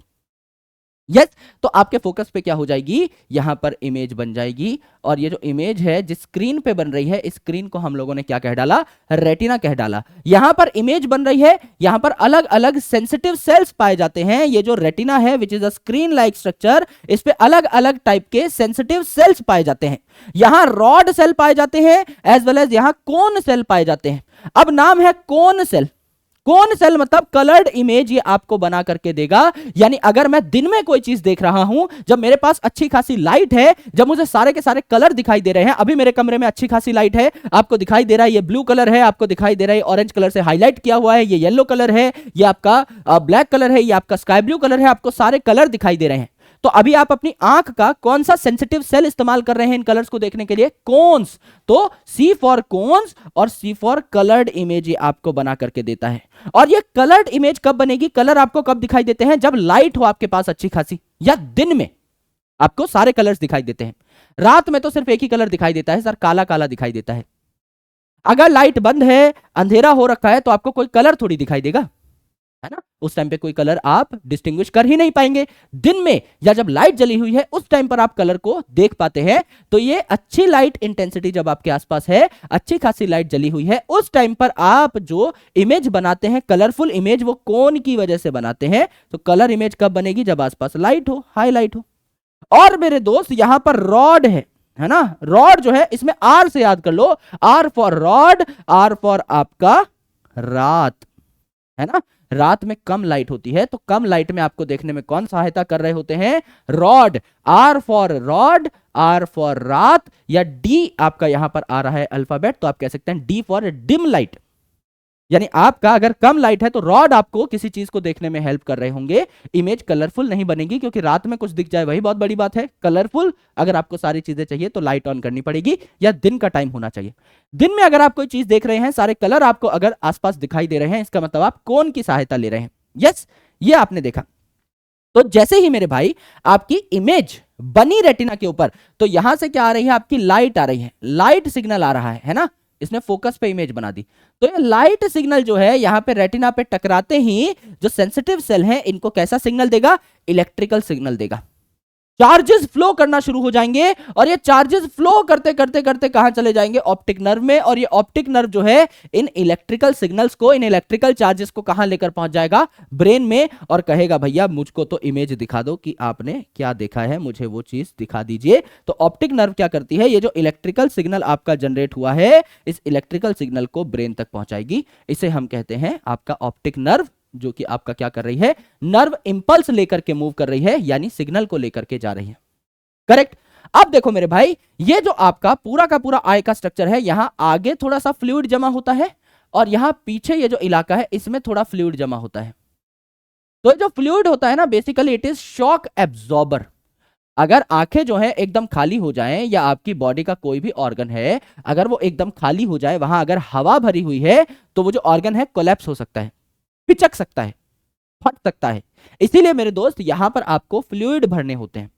यस, तो आपके फोकस पे क्या हो जाएगी, यहां पर इमेज बन जाएगी, और ये जो इमेज है जिस स्क्रीन पे बन रही है, इस स्क्रीन को हम लोगों ने क्या कह डाला, रेटिना कह डाला। यहां पर इमेज बन रही है, यहां पर अलग अलग सेंसिटिव सेल्स पाए जाते हैं। ये जो रेटिना है which is a screen like structure, इस पे अलग अलग टाइप के सेंसिटिव सेल्स पाए जाते हैं। यहां रॉड सेल पाए जाते हैं एज वेल एज यहां कोन सेल पाए जाते हैं। अब नाम है कोन सेल। कोन सेल मतलब कलर्ड इमेज ये आपको बना करके देगा। यानी अगर मैं दिन में कोई चीज देख रहा हूं, जब मेरे पास अच्छी खासी लाइट है, जब मुझे सारे के सारे कलर दिखाई दे रहे हैं, अभी मेरे कमरे में अच्छी खासी लाइट है, आपको दिखाई दे रहा है ये ब्लू कलर है, आपको दिखाई दे रहा है ऑरेंज कलर से हाईलाइट किया हुआ है, ये येलो कलर है, ये आपका ब्लैक कलर है, ये आपका स्काई ब्लू कलर है, आपको सारे कलर दिखाई दे रहे हैं। तो अभी आप अपनी आंख का कौन सा सेंसिटिव सेल इस्तेमाल कर रहे हैं इन कलर्स को देखने के लिए, कोन्स। तो सी फॉर कोन्स और सी फॉर कलर्ड इमेज ये आपको बना करके देता है। और ये कलर्ड इमेज कब बनेगी, कलर आपको कब दिखाई देते हैं, जब लाइट हो आपके पास अच्छी खासी, या दिन में आपको सारे कलर्स दिखाई देते हैं। रात में तो सिर्फ एक ही कलर दिखाई देता है सर, काला काला दिखाई देता है। अगर लाइट बंद है, अंधेरा हो रखा है, तो आपको कोई कलर थोड़ी दिखाई देगा, है ना। उस टाइम पे कोई कलर आप डिस्टिंग्विश कर ही नहीं पाएंगे। दिन में या जब लाइट जली हुई है उस टाइम पर आप कलर को देख पाते हैं। तो ये अच्छी लाइट इंटेंसिटी जब आपके आसपास है, अच्छी खासी लाइट जली हुई है, उस टाइम पर आप जो इमेज बनाते हैं, कलरफुल इमेज, वो कोन की वजह से बनाते हैं। तो कलर इमेज कब बनेगी, जब आसपास लाइट हो, हाईलाइट हो। और मेरे दोस्त यहां पर रॉड है ना, रॉड जो है इसमें आर से याद कर लो, R for rod, R for आपका रात, है ना। रात में कम लाइट होती है, तो कम लाइट में आपको देखने में कौन सहायता कर रहे होते हैं, rod. R for rod, R for रात, या डी आपका यहां पर आ रहा है अल्फाबेट, तो आप कह सकते हैं डी फॉर डिम लाइट। यानी आपका अगर कम लाइट है तो रॉड आपको किसी चीज को देखने में हेल्प कर रहे होंगे। इमेज कलरफुल नहीं बनेगी, क्योंकि रात में कुछ दिख जाए वही बहुत बड़ी बात है। कलरफुल अगर आपको सारी चीजें चाहिए तो लाइट ऑन करनी पड़ेगी, या दिन का टाइम होना चाहिए। दिन में अगर आप कोई चीज देख रहे हैं, सारे कलर आपको अगर आसपास दिखाई दे रहे हैं, इसका मतलब आप कोन की सहायता ले रहे हैं। यस, ये आपने देखा। तो जैसे ही मेरे भाई आपकी इमेज बनी रेटिना के ऊपर, तो यहां से क्या आ रही है, आपकी लाइट आ रही है, लाइट सिग्नल आ रहा है ना। इसने फोकस पे इमेज बना दी। तो ये लाइट सिग्नल जो है यहां पे रेटिना पे टकराते ही जो सेंसिटिव सेल हैं इनको कैसा सिग्नल देगा, इलेक्ट्रिकल सिग्नल देगा। चार्जेस फ्लो करना शुरू हो जाएंगे, और ये चार्जेस फ्लो करते करते करते कहां चले जाएंगे, ऑप्टिक नर्व में। और ये ऑप्टिक नर्व जो है इन इलेक्ट्रिकल सिग्नल्स को, इन इलेक्ट्रिकल चार्जेस को कहां लेकर पहुंच जाएगा, ब्रेन में, और कहेगा भैया मुझको तो इमेज दिखा दो कि आपने क्या देखा है, मुझे वो चीज दिखा दीजिए। तो ऑप्टिक नर्व क्या करती है, ये जो इलेक्ट्रिकल सिग्नल आपका जनरेट हुआ है, इस इलेक्ट्रिकल सिग्नल को ब्रेन तक पहुंचाएगी। इसे हम कहते हैं आपका ऑप्टिक नर्व, जो कि आपका क्या कर रही है, नर्व इंपल्स लेकर के मूव कर रही है, यानी सिग्नल को लेकर के जा रही है। करेक्ट। अब देखो मेरे भाई, ये जो आपका पूरा का पूरा आई का स्ट्रक्चर है, यहां आगे थोड़ा सा फ्लूइड जमा होता है, और यहां पीछे ये जो इलाका है इसमें थोड़ा फ्लूइड जमा होता है। तो ये जो फ्लूइड होता है ना, basically it is shock absorber. अगर आंखें जो है एकदम खाली हो जाएं, या आपकी बॉडी का कोई भी ऑर्गन है अगर वो एकदम खाली हो जाए, वहां अगर हवा भरी हुई है, तो वो जो ऑर्गन है कोलैप्स हो सकता है, पिचक सकता है, फट सकता है। इसीलिए मेरे दोस्त यहां पर आपको फ्लूइड भरने होते हैं,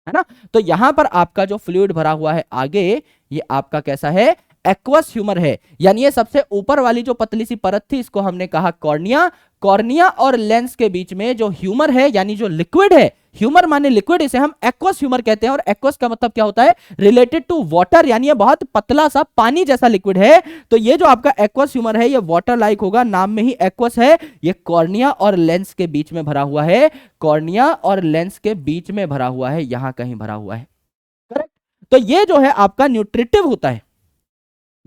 है ना। तो यहां पर आपका जो फ्लूइड भरा हुआ है आगे, ये आपका कैसा है, एक्वस ह्यूमर है, यानी ये सबसे ऊपर वाली जो पतली सी परत थी इसको हमने कहा कॉर्निया। कॉर्निया और लेंस के बीच में जो ह्यूमर है यानी जो लिक्विड है, ह्यूमर माने लिक्विड, इसे हम एक्वस ह्यूमर कहते हैं। और एक्वस का मतलब क्या होता है? रिलेटेड टू वाटर, यानी ये बहुत पतला सा पानी जैसा लिक्विड है। तो ये जो आपका एक्वस ह्यूमर है ये वाटर लाइक होगा, नाम में ही एक्वस है। ये कॉर्निया और लेंस के बीच में भरा हुआ है, कॉर्निया और लेंस के बीच में भरा हुआ है, यहां कहीं भरा हुआ है। करेक्ट। तो ये जो है आपका न्यूट्रिटिव होता है,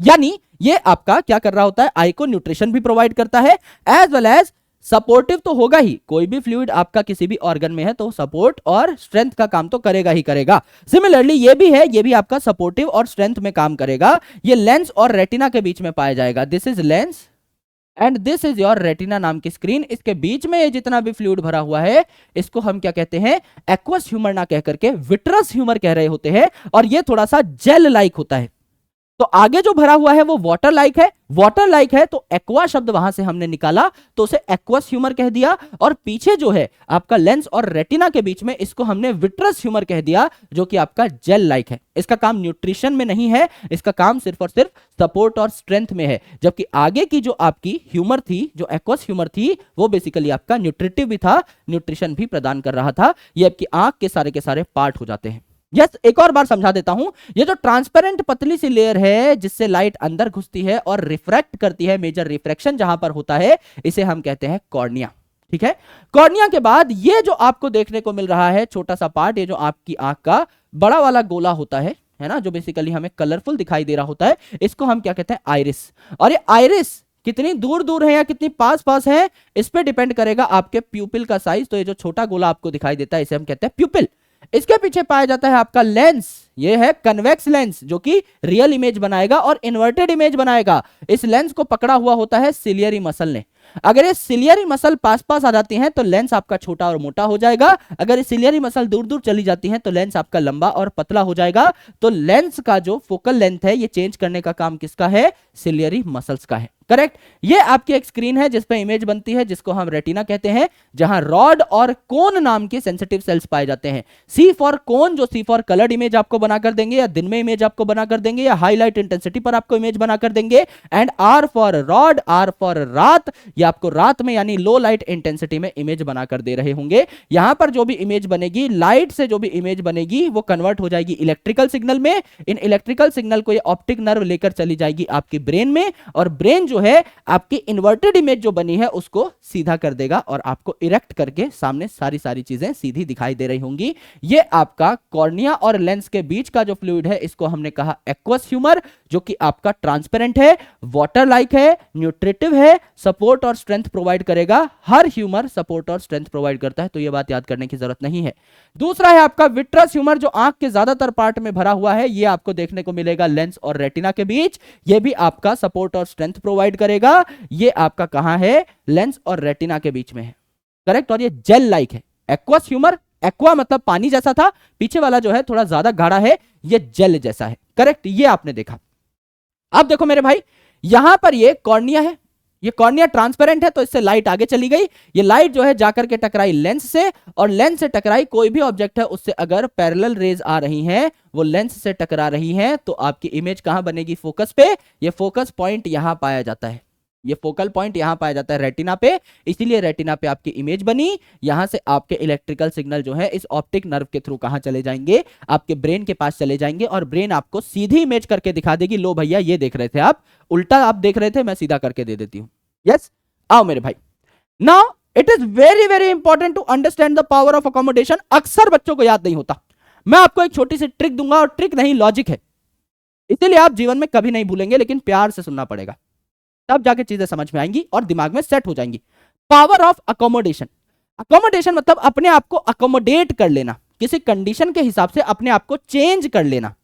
यानी ये आपका क्या कर रहा होता है? आई को न्यूट्रिशन भी प्रोवाइड करता है, एज वेल एज सपोर्टिव तो होगा ही। कोई भी फ्लूइड आपका किसी भी ऑर्गन में है तो सपोर्ट और स्ट्रेंथ का काम तो करेगा ही करेगा। सिमिलरली ये भी है, ये भी आपका सपोर्टिव और स्ट्रेंथ में काम करेगा। ये लेंस और रेटिना के बीच में पाया जाएगा। This is lens and this is your retina नाम की स्क्रीन। इसके बीच में जितना भी फ्लूइड भरा हुआ है इसको हम क्या कहते हैं? एक्वस ह्यूमर ना कह करके विट्रस ह्यूमर कह रहे होते हैं। और ये थोड़ा सा जेल लाइक होता है। तो आगे जो भरा हुआ है वो वाटर लाइक है, वाटर लाइक है तो एक्वा शब्द वहां से हमने निकाला तो उसे एक्वस ह्यूमर कह दिया। और पीछे जो है आपका लेंस और रेटिना के बीच में इसको हमने विट्रस ह्यूमर कह दिया, जो कि आपका जेल लाइक है। इसका काम न्यूट्रिशन में नहीं है, इसका काम सिर्फ और सिर्फ सपोर्ट और स्ट्रेंथ में है। जबकि आगे की जो आपकी ह्यूमर थी, जो एक्वस ह्यूमर थी, वो बेसिकली आपका न्यूट्रिटिव भी था, न्यूट्रिशन भी प्रदान कर रहा था। ये आपकी आंख के सारे पार्ट हो जाते हैं। यस, एक और बार समझा देता हूं। ये जो ट्रांसपेरेंट पतली सी लेयर है जिससे लाइट अंदर घुसती है और रिफ्रैक्ट करती है, मेजर रिफ्रैक्शन जहां पर होता है, इसे हम कहते हैं कॉर्निया। ठीक है। कॉर्निया के बाद ये जो आपको देखने को मिल रहा है छोटा सा पार्ट, ये जो आपकी आंख का बड़ा वाला गोला होता है ना, जो बेसिकली हमें कलरफुल दिखाई दे रहा होता है, इसको हम क्या कहते हैं? आइरिस। और ये आइरिस कितनी दूर दूर है या कितनी पास पास है, इस पे डिपेंड करेगा आपके प्यूपिल का साइज। तो ये जो छोटा गोला आपको दिखाई देता है इसे हम कहते हैं प्यूपिल। इसके पीछे पाया जाता है आपका लेंस। ये है कन्वेक्स लेंस, जो कि रियल इमेज बनाएगा और इन्वर्टेड इमेज बनाएगा। इस लेंस को पकड़ा हुआ होता है सिलियरी मसल ने। अगर ये सिलियरी मसल पास पास आ जाती हैं तो लेंस आपका छोटा और मोटा हो जाएगा। अगर ये सिलियरी मसल दूर दूर चली जाती हैं तो लेंस आपका लंबा और पतला हो जाएगा। तो लेंस का जो फोकल लेंथ है ये चेंज करने का काम किसका है? सिलियरी मसल्स का है। करेक्ट। ये आपकी एक स्क्रीन है जिस पे इमेज बनती है, जिसको हम रेटिना कहते हैं, जहां रॉड और कोन नाम के सेंसिटिव सेल्स पाए जाते हैं। सी फॉर कोन, जो सी फॉर कलर्ड इमेज आपको बनाकर देंगे, या दिन में इमेज आपको बनाकर देंगे, या हाईलाइट इंटेंसिटी पर आपको इमेज बनाकर देंगे। And R for rod, R for रात, ये आपको रात में यानी लो लाइट इंटेंसिटी में इमेज बनाकर दे रहे होंगे। यहां पर जो भी इमेज बनेगी, लाइट से जो भी इमेज बनेगी, वो कन्वर्ट हो जाएगी इलेक्ट्रिकल सिग्नल में। इन इलेक्ट्रिकल सिग्नल को ये ऑप्टिक नर्व लेकर चली जाएगी आपकी ब्रेन में, और ब्रेन जो है आपकी इन्वर्टेड इमेज जो बनी है उसको सीधा कर देगा और आपको इरेक्ट करके सामने सारी चीजें सीधी दिखाई दे रही होंगी। ये आपका कॉर्निया और लेंस के बीच का जो फ्लूइड है इसको हमने कहा एक्वस ह्यूमर, जो कि आपका ट्रांसपेरेंट है, वाटर लाइक है, न्यूट्रिटिव है, सपोर्ट और स्ट्रेंथ प्रोवाइड करेगा। हर ह्यूमर सपोर्ट और स्ट्रेंथ प्रोवाइड करता है, तो ये बात याद करने की जरूरत नहीं है। दूसरा है आपका विट्रस ह्यूमर, जो आंख के ज्यादातर पार्ट में भरा हुआ है। ये आपको देखने को मिलेगा लेंस और रेटिना के बीच। ये भी आपका सपोर्ट और स्ट्रेंथ प्रोवाइड करेगा। ये आपका कहां है? लेंस और रेटिना के बीच में है। करेक्ट। और ये जेल लाइक है। एक्वस ह्यूमर, एक्वा मतलब पानी जैसा था, पीछे वाला जो है थोड़ा ज्यादा गाढ़ा है, ये जेल जैसा है। करेक्ट। ये आपने देखा। अब देखो मेरे भाई, यहां पर ये कॉर्निया है, ये कॉर्निया ट्रांसपेरेंट है तो इससे लाइट आगे चली गई। ये लाइट जो है जाकर के टकराई लेंस से, और लेंस से टकराई कोई भी ऑब्जेक्ट है उससे अगर पैरेलल रेज आ रही हैं, वो लेंस से टकरा रही हैं, तो आपकी इमेज कहां बनेगी? फोकस पे। ये फोकस पॉइंट यहां पाया जाता है, ये फोकल पॉइंट यहां पाया जाता है रेटिना पे, इसीलिए रेटिना पे आपकी इमेज बनी। यहां से आपके इलेक्ट्रिकल सिग्नल जो है इस ऑप्टिक नर्व के थ्रू कहां चले जाएंगे? आपके ब्रेन के पास चले जाएंगे, और ब्रेन आपको सीधी इमेज करके दिखा देगी। लो भैया, ये देख रहे थे आप, उल्टा आप देख रहे थे, मैं सीधा करके दे देती हूं। यस, आओ मेरे भाई। Now it is very very important to understand the power of accommodation. अक्सर बच्चों को याद नहीं होता। मैं आपको एक छोटी सी ट्रिक दूंगा, और ट्रिक नहीं लॉजिक है, इसीलिए आप जीवन में कभी नहीं भूलेंगे, लेकिन प्यार से सुनना पड़ेगा, तब जाके चीजें समझ में आएंगी और दिमाग में सेट हो जाएंगी। Power of accommodation. अकोमोडेशन मतलब अपने आप को अकोमोडेट कर लेना, किसी कंडीशन के हिसाब से अपने आप को चेंज कर लेना।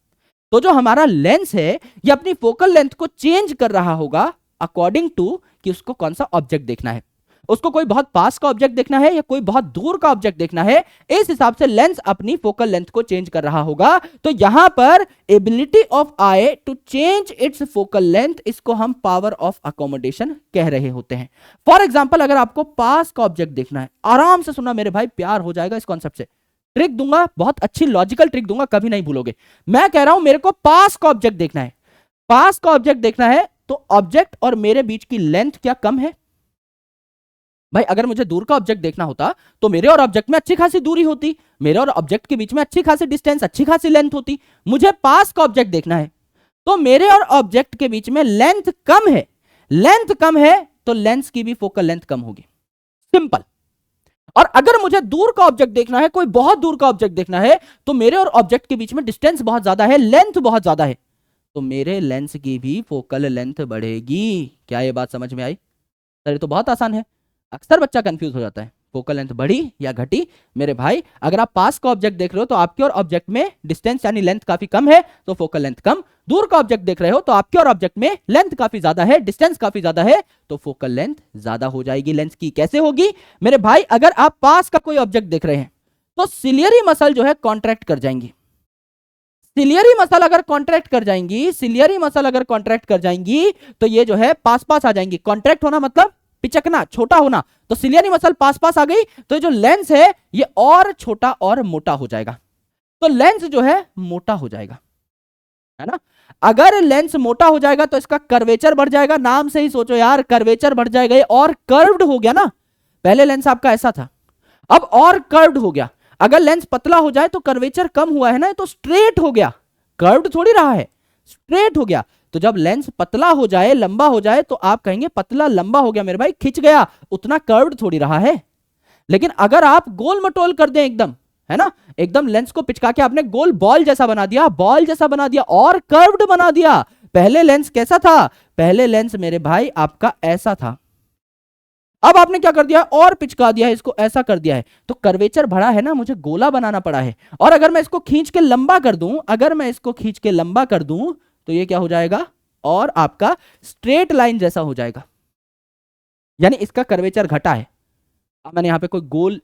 तो जो हमारा लेंस है ये अपनी फोकल लेंथ को चेंज कर रहा होगा अकॉर्डिंग टू कि उसको कौन सा ऑब्जेक्ट देखना है। उसको कोई बहुत पास का ऑब्जेक्ट देखना है या कोई बहुत दूर का ऑब्जेक्ट देखना है, इस हिसाब से लेंस अपनी फोकल लेंथ को चेंज कर रहा होगा। तो यहां पर ability of eye to change its focal length, इसको हम पावर ऑफ अकोमोडेशन कह रहे होते हैं। फॉर एग्जांपल, अगर आपको पास का ऑब्जेक्ट देखना है, आराम से सुनना मेरे भाई, प्यार हो जाएगा इस कॉन्सेप्ट से। ट्रिक दूंगा, बहुत अच्छी लॉजिकल ट्रिक दूंगा, कभी नहीं भूलोगे। मैं कह रहा हूं मेरे को पास का ऑब्जेक्ट देखना है। पास का ऑब्जेक्ट देखना है तो ऑब्जेक्ट और मेरे बीच की लेंथ क्या कम है? भाई अगर मुझे दूर का ऑब्जेक्ट देखना होता तो मेरे और ऑब्जेक्ट में अच्छी खासी दूरी होती, मेरे और ऑब्जेक्ट के बीच में अच्छी खासी डिस्टेंस, अच्छी खासी लेंथ होती। मुझे पास का ऑब्जेक्ट देखना है तो मेरे और ऑब्जेक्ट के बीच में लेंथ कम है, लेंथ कम है तो लेंस की भी फोकल लेंथ कम होगी, सिंपल। और अगर मुझे दूर का ऑब्जेक्ट देखना है, कोई बहुत दूर का ऑब्जेक्ट देखना है, तो मेरे और ऑब्जेक्ट के बीच में डिस्टेंस बहुत ज्यादा है, लेंथ बहुत ज्यादा है, तो मेरे लेंस की भी फोकल लेंथ बढ़ेगी। क्या ये बात समझ में आई? सर ये तो बहुत आसान है। अक्सर बच्चा कंफ्यूज हो जाता है, फोकल लेंथ बढ़ी या घटी। मेरे भाई अगर आप पास का ऑब्जेक्ट देख रहे हो तो आपके और ऑब्जेक्ट में डिस्टेंस यानी लेंथ काफी कम है तो फोकल लेंथ कम। दूर का ऑब्जेक्ट देख रहे हो तो आपके और ऑब्जेक्ट में लेंथ काफी ज्यादा है, डिस्टेंस काफी ज्यादा है, तो फोकल लेंथ ज्यादा हो जाएगी। लेंस की कैसे होगी मेरे भाई? अगर आप पास का कोई ऑब्जेक्ट देख रहे हैं तो सिलियरी मसल जो है कॉन्ट्रैक्ट कर जाएंगी। सिलियरी मसल अगर कॉन्ट्रैक्ट कर जाएंगी, सिलियरी मसल अगर कॉन्ट्रैक्ट कर जाएंगी तो ये जो है पास पास आ जाएंगी। कॉन्ट्रैक्ट होना मतलब पिचकना, छोटा होना, तो सिलियरी मसल पास पास आ गई तो जो लेंस है ये और छोटा और मोटा हो जाएगा, तो लेंस जो है मोटा हो जाएगा, है ना। अगर लेंस मोटा हो जाएगा तो इसका कर्वेचर बढ़ जाएगा। नाम से ही सोचो यार, कर्वेचर बढ़ जाएगा, ये और कर्व्ड हो गया ना। पहले लेंस आपका ऐसा था, अब और कर्व्ड हो गया। अगर लेंस पतला हो जाए तो कर्वेचर कम हुआ है ना, तो स्ट्रेट हो गया, कर्व्ड थोड़ी रहा है, स्ट्रेट हो गया। तो जब लेंस पतला हो जाए, लंबा हो जाए, तो आप कहेंगे पतला लंबा हो गया मेरे भाई, खिंच गया, उतना कर्व्ड थोड़ी रहा है। लेकिन अगर आप गोल मटोल कर दें एकदम, है ना, एकदम लेंस को पिचका के आपने गोल बॉल जैसा बना दिया, बॉल जैसा बना दिया और कर्व्ड बना दिया। पहले लेंस कैसा था? पहले लेंस मेरे भाई आपका ऐसा था, अब आपने क्या कर दिया? और पिचका दिया है, इसको ऐसा कर दिया है, तो कर्वेचर बढ़ा है ना, मुझे गोला बनाना पड़ा है। और अगर मैं इसको खींच के लंबा कर दूं, अगर मैं इसको खींच के लंबा कर दूं तो ये क्या हो जाएगा? और आपका स्ट्रेट लाइन जैसा हो जाएगा, यानी इसका कर्वेचर घटा है। अब मैंने यहां पे कोई गोल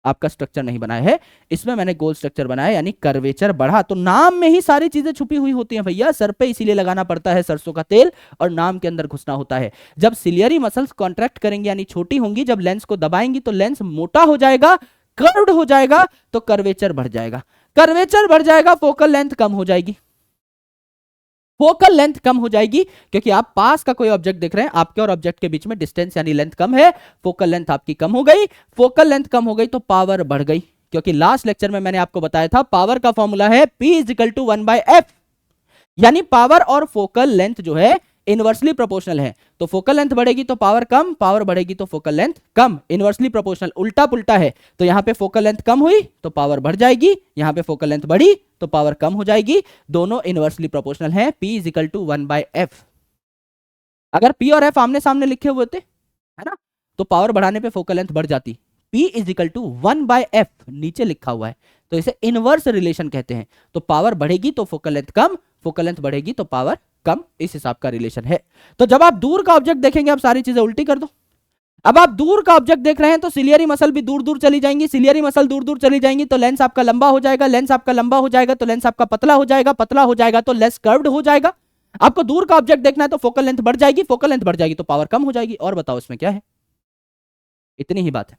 आपका स्ट्रक्चर नहीं बनाया है, इसमें मैंने गोल स्ट्रक्चर बनाया, यानी कर्वेचर बढ़ा। तो नाम में ही सारी चीजें छुपी हुई होती हैं भैया, सर पे इसीलिए लगाना पड़ता है सरसों का तेल और नाम के अंदर घुसना होता है। जब सिलियरी मसल्स कॉन्ट्रैक्ट करेंगी यानी छोटी होंगी, जब लेंस को दबाएंगी तो लेंस मोटा हो जाएगा, कर्व्ड हो जाएगा, तो कर्वेचर बढ़ जाएगा। कर्वेचर बढ़ जाएगा, फोकल लेंथ कम हो जाएगी। फोकल लेंथ कम हो जाएगी क्योंकि आप पास का कोई ऑब्जेक्ट देख रहे हैं, आपके और ऑब्जेक्ट के बीच में डिस्टेंस यानी लेंथ कम है, फोकल लेंथ आपकी कम हो गई। फोकल लेंथ कम हो गई तो पावर बढ़ गई, क्योंकि लास्ट लेक्चर में मैंने आपको बताया था पावर का फॉर्मूला है P = 1/f, यानी पावर और फोकल लेंथ जो है इनवर्सली प्रोपोर्शनल है। तो फोकल लेंथ बढ़ेगी तो पावर कम, पावर बढ़ेगी तो फोकल लेंथ कम, इनवर्सली प्रोपोर्शनल, उल्टा पुल्टा है। तो यहां पे फोकल लेंथ कम हुई तो पावर बढ़ जाएगी, यहां पे फोकल लेंथ बढ़ी तो पावर कम हो जाएगी। दोनों इनवर्सली प्रोपोर्शनल है। P = 1/f। अगर P और F आमने सामने लिखे हुए थे, है ना, तो पावर बढ़ाने पे फोकल लेंथ बढ़ जाती। P = 1/f नीचे लिखा हुआ है, तो इसे इनवर्स रिलेशन कहते हैं। तो पावर बढ़ेगी तो फोकल लेंथ कम, फोकल लेंथ बढ़ेगी तो पावर कम, इस हिसाब का रिलेशन है। तो जब आप दूर का ऑब्जेक्ट देखेंगे, आप सारी चीजें उल्टी कर दो। अब आप दूर का ऑब्जेक्ट देख रहे हैं तो सिलियरी मसल भी दूर दूर चली जाएंगी, सिलियरी मसल दूर दूर चली जाएंगी तो लेंस आपका लंबा हो जाएगा, लेंस आपका लंबा हो जाएगा तो लेंस आपका पतला हो जाएगा, पतला हो जाएगा तो लेस कर्व्ड हो जाएगा। आपको दूर का ऑब्जेक्ट देखना है तो फोकल लेंथ बढ़ जाएगी, फोकल लेंथ बढ़ जाएगी तो पावर कम हो जाएगी। और बताओ इसमें क्या है? इतनी ही बात है।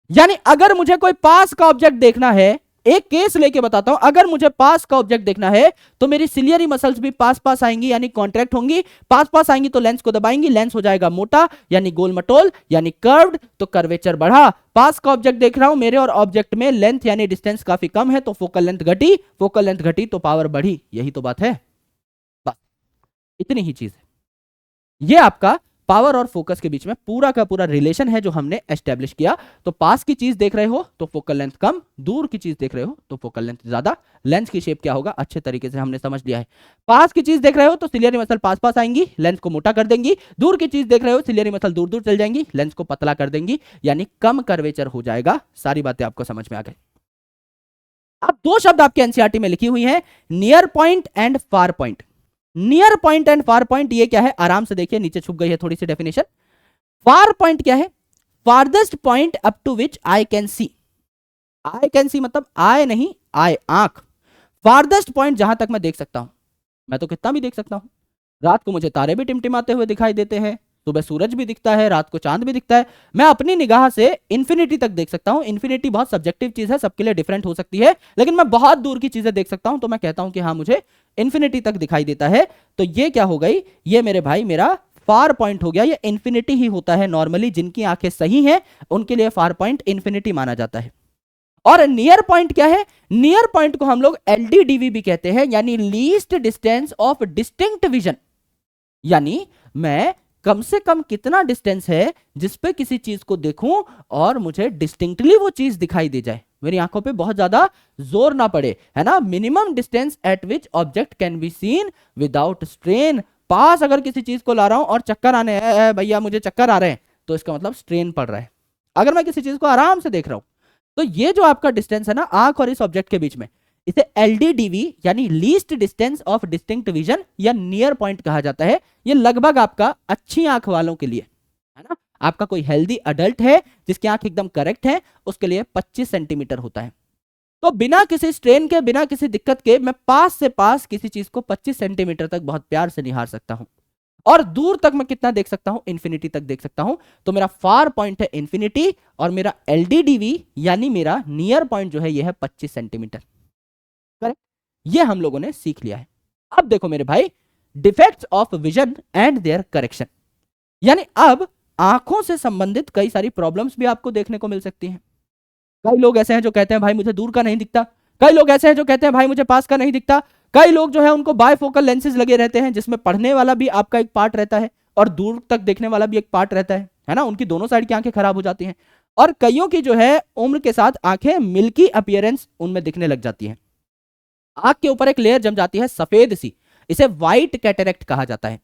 यानी अगर मुझे कोई पास का ऑब्जेक्ट देखना है, एक केस लेके बताता हूं, अगर मुझे पास का ऑब्जेक्ट देखना है तो मेरी सिलियरी मसल्स भी पास पास आएंगी यानी कॉन्ट्रैक्ट होंगी, पास पास आएंगी तो लेंस को दबाएंगी, लेंस हो जाएगा मोटा यानी गोल मटोल यानी कर्व्ड, तो कर्वेचर बढ़ा। पास का ऑब्जेक्ट देख रहा हूं, मेरे और ऑब्जेक्ट में लेंथ यानी डिस्टेंस काफी कम है तो फोकल लेंथ घटी, फोकल लेंथ घटी तो पावर बढ़ी। यही तो बात है, बस इतनी ही चीज है। ये आपका पावर और फोकस के बीच में पूरा का पूरा रिलेशन है जो हमने एस्टेब्लिश किया। तो पास की चीज देख रहे हो तो फोकल लेंथ कम, दूर की चीज देख रहे हो तो फोकल लेंथ ज्यादा। लेंस की शेप क्या होगा अच्छे तरीके से हमने समझ लिया है। पास की चीज देख रहे हो तो सिलियरी मसल पास पास आएंगी, लेंस को मोटा कर देंगी। दूर की चीज देख रहे हो, सिलियरी मसल दूर दूर चल जाएंगी, लेंस को पतला कर देंगी, यानी कम कर्वेचर हो जाएगा। सारी बातें आपको समझ में आ गई। अब दो शब्द आपके एनसीईआरटी में लिखी हुई है, near point and far point. Near point and far point ये क्या है? आराम से देखिए, नीचे छुप गई है थोड़ी सी डेफिनेशन। फार पॉइंट क्या है? Farthest point up to which I can see. I can see मतलब आई नहीं, आई आंख। फारदेस्ट पॉइंट जहां तक मैं देख सकता हूं। मैं तो कितना भी देख सकता हूं, रात को मुझे तारे भी टिमटिमाते हुए दिखाई देते हैं, सुबह सूरज भी दिखता है, रात को चांद भी दिखता है। मैं अपनी निगाह से इंफिनिटी तक देख सकता हूं। इंफिनिटी बहुत सब्जेक्टिव चीज है, सबके लिए डिफरेंट हो सकती है, लेकिन मैं बहुत दूर की चीजें देख सकता हूं, तो मैं कहता हूं कि हाँ मुझे इंफिनिटी तक दिखाई देता है। तो ये क्या हो गई, ये मेरे भाई मेरा फार पॉइंट हो गया। ये इंफिनिटी ही होता है नॉर्मली, जिनकी आंखें सही हैं उनके लिए फार पॉइंट इंफिनिटी माना जाता है। और नियर पॉइंट क्या है, नियर पॉइंट को हम लोग एलडीडीवी भी कहते हैं, यानी least distance of distinct vision. यानी मैं कम से कम कितना डिस्टेंस है जिस पे किसी चीज को देखूं और मुझे डिस्टिंक्टली वो चीज दिखाई दे जाए, मेरी आंखों पे बहुत ज्यादा जोर ना पड़े, है ना। Minimum distance at which object can be seen without strain. पास अगर किसी चीज को ला रहा हूं और चक्कर आने भैया मुझे चक्कर आ रहे हैं, तो इसका मतलब स्ट्रेन पड़ रहा है। अगर मैं किसी चीज को आराम से देख रहा हूं, तो ये जो आपका डिस्टेंस है ना आंख और इस ऑब्जेक्ट के बीच में, इसे एलडीडीवी यानी least distance of distinct vision या नियर पॉइंट कहा जाता है। ये लगभग आपका अच्छी आंख वालों के लिए, है ना, आपका कोई हेल्दी अडल्ट है जिसकी आंख एकदम करेक्ट है, उसके लिए 25 सेंटीमीटर होता है। तो बिना किसी स्ट्रेन के, बिना किसी दिक्कत के मैं पास से पास किसी चीज को 25 सेंटीमीटर तक बहुत प्यार से निहार सकता हूं। और दूर तक मैं कितना देख सकता हूं, इंफिनिटी तक देख सकता हूं। तो मेरा फार पॉइंट है इंफिनिटी और मेरा एलडीडीवी यानी मेरा नियर पॉइंट जो है ये है 25 सेंटीमीटर। करेक्ट, ये हम लोगों ने सीख लिया है। अब देखो मेरे भाई, defects of vision and their correction, यानी अब आंखों से संबंधित कई सारी प्रॉब्लम्स भी आपको देखने को मिल सकती हैं। कई लोग ऐसे हैं जो कहते हैं भाई मुझे दूर का नहीं दिखता, कई लोग ऐसे हैं जो कहते हैं भाई मुझे पास का नहीं दिखता, कई लोग जो है उनको बायफोकल लेंसेज लगे रहते हैं जिसमें पढ़ने वाला भी आपका एक पार्ट रहता है और दूर तक देखने वाला भी एक पार्ट रहता है ना, उनकी दोनों साइड की आंखें खराब हो जाती हैं। और कईयों की जो है उम्र के साथ आंखें मिल्की अपीयरेंस उनमें दिखने लग जाती है, आंख के ऊपर एक लेयर जम जाती है सफेद सी, इसे व्हाइट कैटरेक्ट कहा जाता है।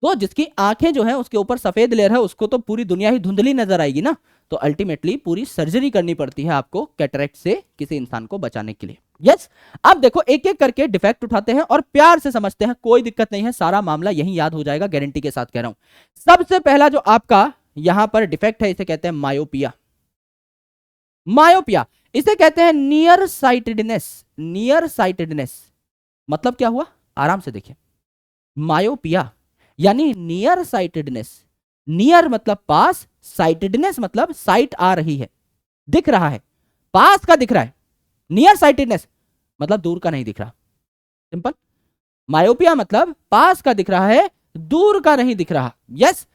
तो जिसकी आंखें जो है उसके ऊपर सफेद लेयर है उसको तो पूरी दुनिया ही धुंधली नजर आएगी ना, तो अल्टीमेटली पूरी सर्जरी करनी पड़ती है आपको कैटरेक्ट से किसी इंसान को बचाने के लिए। यस, अब देखो एक एक करके डिफेक्ट उठाते हैं और प्यार से समझते हैं, कोई दिक्कत नहीं है, सारा मामला यही याद हो जाएगा, गारंटी के साथ कह रहा हूं। सबसे पहला जो आपका यहां पर डिफेक्ट है इसे कहते हैं मायोपिया। मायोपिया इसे कहते हैं नियर साइटेडनेस। नियर साइटेडनेस मतलब क्या हुआ, आराम से देखिए, मायोपिया यानी नियर साइटेडनेस। नियर मतलब पास, साइटेडनेस मतलब साइट आ रही है, दिख रहा है, पास का दिख रहा है। नियर साइटेडनेस मतलब दूर का नहीं दिख रहा, सिंपल। मायोपिया मतलब पास का दिख रहा है, दूर का नहीं दिख रहा। यस,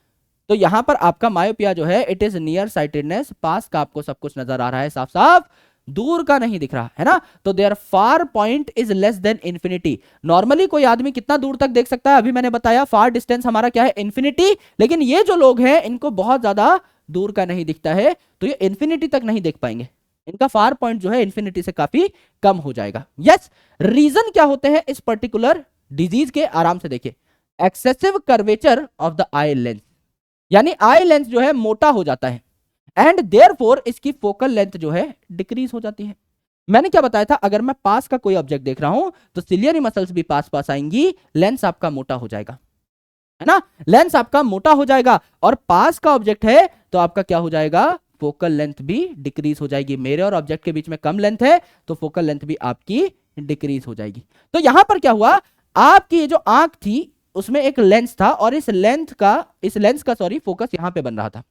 तो यहां पर आपका मायोपिया जो है इट इज नियर साइटेडनेस, पास का आपको सब कुछ नजर आ रहा है साफ साफ, दूर का नहीं दिख रहा है ना। तो their far point is less than infinity. Normally कोई आदमी कितना दूर तक देख सकता है, अभी मैंने बताया फार डिस्टेंस हमारा क्या है, इंफिनिटी, लेकिन ये जो लोग हैं इनको बहुत ज्यादा दूर का नहीं दिखता है, तो ये इंफिनिटी तक नहीं देख पाएंगे, इनका फार पॉइंट जो है इंफिनिटी से काफी कम हो जाएगा। यस, रीजन क्या होते हैं इस पर्टिकुलर डिजीज के, आराम से देखिए, excessive curvature of the eye lens, यानी आई लेंस जो है मोटा हो जाता है एंड देयरफॉर इसकी फोकल लेंथ जो है डिक्रीज हो जाती है। मैंने क्या बताया था, अगर मैं पास का कोई ऑब्जेक्ट देख रहा हूं तो सिलियरी मसल्स भी पास पास आएंगी, लेंस आपका मोटा हो जाएगा, है ना, लेंस आपका मोटा हो जाएगा। और पास का ऑब्जेक्ट है तो आपका क्या हो जाएगा, फोकल लेंथ भी डिक्रीज हो जाएगी। मेरे और ऑब्जेक्ट के बीच में कम लेंथ है तो फोकल लेंथ भी आपकी डिक्रीज हो जाएगी। तो यहां पर क्या हुआ, आपकी ये जो आंख थी उसमें एक लेंस था और इस लेंस का फोकस यहां पे बन रहा था।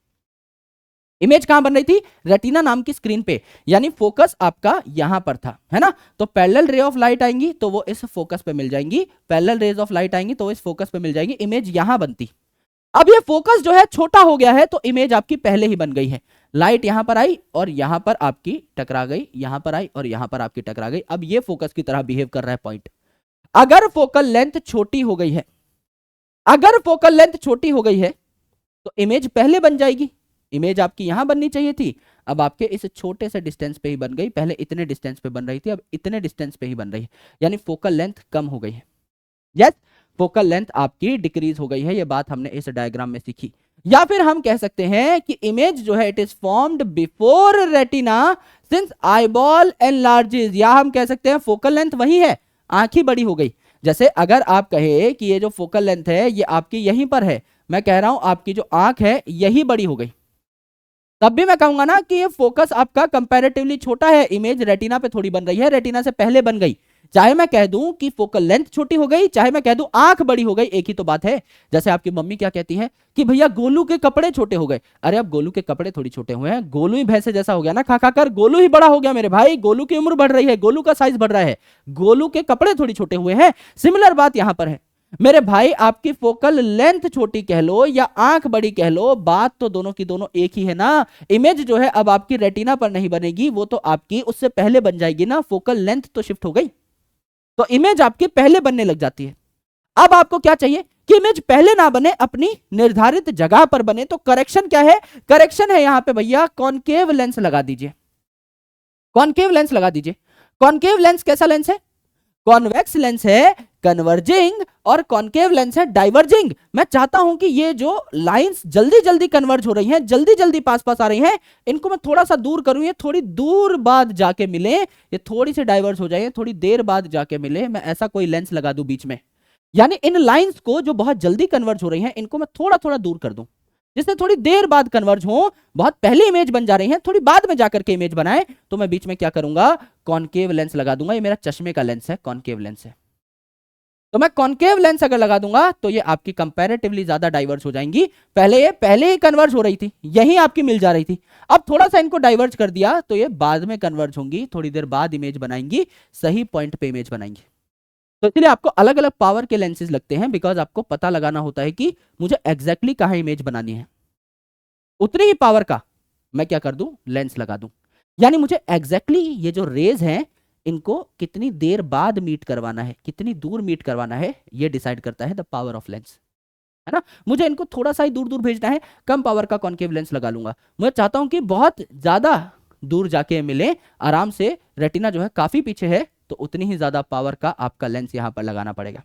इमेज कहां बन रही थी, रेटिना नाम की स्क्रीन पे, यानी फोकस आपका यहां पर था, है ना। तो पैरेलल रे ऑफ लाइट आएंगी तो वो इस फोकस पे मिल जाएंगी, पैरेलल रेज ऑफ लाइट आएंगी तो इस फोकस पे मिल जाएंगी, इमेज यहां बनती। अब ये फोकस जो है छोटा हो गया है तो इमेज आपकी पहले ही बन गई है। लाइट यहां पर आई और यहां पर आपकी टकरा गई, यहां पर आई और यहां पर आपकी टकरा गई। अब ये फोकस की तरह बिहेव कर रहा है पॉइंट। अगर फोकल लेंथ छोटी हो गई है, अगर फोकल लेंथ छोटी हो गई है तो इमेज पहले बन जाएगी। इमेज आपकी यहां बननी चाहिए थी, अब आपके इस छोटे से डिस्टेंस पे ही बन गई, पहले इतने डिस्टेंस पे बन रही थी, अब इतने डिस्टेंस पे ही बन रही है, यानी फोकल लेंथ कम हो गई है। यस, फोकल लेंथ आपकी डिक्रीज हो गई है, ये बात हमने इस डायग्राम में सीखी। या फिर हम कह सकते हैं कि इमेज जो है it is formed before retina since eyeball enlarges, या हम कह सकते हैं फोकल लेंथ वही है, आंख ही बड़ी हो गई। जैसे अगर आप कहे कि ये जो फोकल लेंथ है ये आपकी यहीं पर है, मैं कह रहा हूं आपकी जो आंख है यही बड़ी हो गई, तब भी मैं कहूंगा ना कि ये फोकस आपका कंपैरेटिवली छोटा है, इमेज रेटिना पे थोड़ी बन रही है, रेटिना से पहले बन गई। चाहे मैं कह दूं कि फोकल लेंथ छोटी हो गई, चाहे मैं कह दूं आंख बड़ी हो गई, एक ही तो बात है। जैसे आपकी मम्मी क्या कहती है कि भैया गोलू के कपड़े छोटे हो गए। अरे अब गोलू के कपड़े थोड़ी छोटे हुए हैं, गोलू ही भैंसे जैसा हो गया ना, खा खा कर गोलू ही बड़ा हो गया मेरे भाई। गोलू की उम्र बढ़ रही है, गोलू का साइज बढ़ रहा है, गोलू के कपड़े थोड़ी छोटे हुए हैं। सिमिलर बात यहां पर है मेरे भाई, आपकी फोकल लेंथ छोटी कह लो या आंख बड़ी कह लो, बात तो दोनों की दोनों एक ही है ना। इमेज जो है अब आपकी रेटिना पर नहीं बनेगी, वो तो आपकी उससे पहले बन जाएगी ना, फोकल लेंथ तो शिफ्ट हो गई, तो इमेज आपकी पहले बनने लग जाती है। अब आपको क्या चाहिए कि इमेज पहले ना बने, अपनी निर्धारित जगह पर बने। तो करेक्शन क्या है? करेक्शन है यहां पे भैया कॉनकेव लेंस लगा दीजिए, कॉनकेव लेंस लगा दीजिए। कॉनकेव लेंस कैसा लेंस है? कॉन्वेक्स लेंस है कन्वर्जिंग, और कॉनकेव लेंस है डाइवर्जिंग। मैं चाहता हूं कि ये जो लाइंस जल्दी जल्दी कन्वर्ज हो रही हैं, जल्दी जल्दी पास पास आ रही हैं, इनको मैं थोड़ा सा दूर करूं, ये थोड़ी दूर बाद जाके मिले, ये थोड़ी सी डाइवर्ज हो जाए, थोड़ी देर बाद जाके मिले, मैं ऐसा कोई लेंस लगा दूं बीच में। यानी इन लाइंस को जो बहुत जल्दी कन्वर्ज हो रही हैं, इनको मैं थोड़ा थोड़ा दूर कर दूं, जिससे थोड़ी देर बाद कन्वर्ज हो। बहुत पहले इमेज बन जा रही है, थोड़ी बाद में जाकर के इमेज बनाए, तो मैं बीच में क्या करूंगा? कॉनकेव लेंस लगा दूंगा। ये मेरा चश्मे का लेंस है, कॉनकेव लेंस है, तो मैं कॉनकेव लेंस अगर लगा दूंगा तो ये आपकी कंपैरेटिवली ज्यादा डाइवर्ज हो जाएंगी। पहले ही कन्वर्ज हो रही थी, यही आपकी मिल जा रही थी, अब थोड़ा सा इनको डाइवर्ज कर दिया तो ये बाद में कन्वर्ज होंगी, थोड़ी देर बाद इमेज बनाएंगी, सही पॉइंट पे इमेज बनाएंगी। तो इसलिए आपको अलग अलग पावर के लेंसेज लगते हैं, बिकॉज आपको पता लगाना होता है कि मुझे एग्जैक्टली कहां इमेज बनानी है। उतनी ही पावर का मैं क्या कर दूं? लेंस लगा दूं। यानी मुझे एग्जैक्टली ये जो रेज हैं, इनको कितनी देर बाद मीट करवाना है, कितनी दूर मीट करवाना है, ये डिसाइड करता है द पावर ऑफ लेंस, है ना। मुझे इनको थोड़ा सा ही दूर दूर भेजना है, कम पावर का कॉनकेव लेंस लगा लूंगा। मैं चाहता हूं कि बहुत ज्यादा दूर जाके मिले आराम से, रेटिना जो है काफी पीछे है, तो उतनी ही ज्यादा पावर का आपका लेंस यहां पर लगाना पड़ेगा।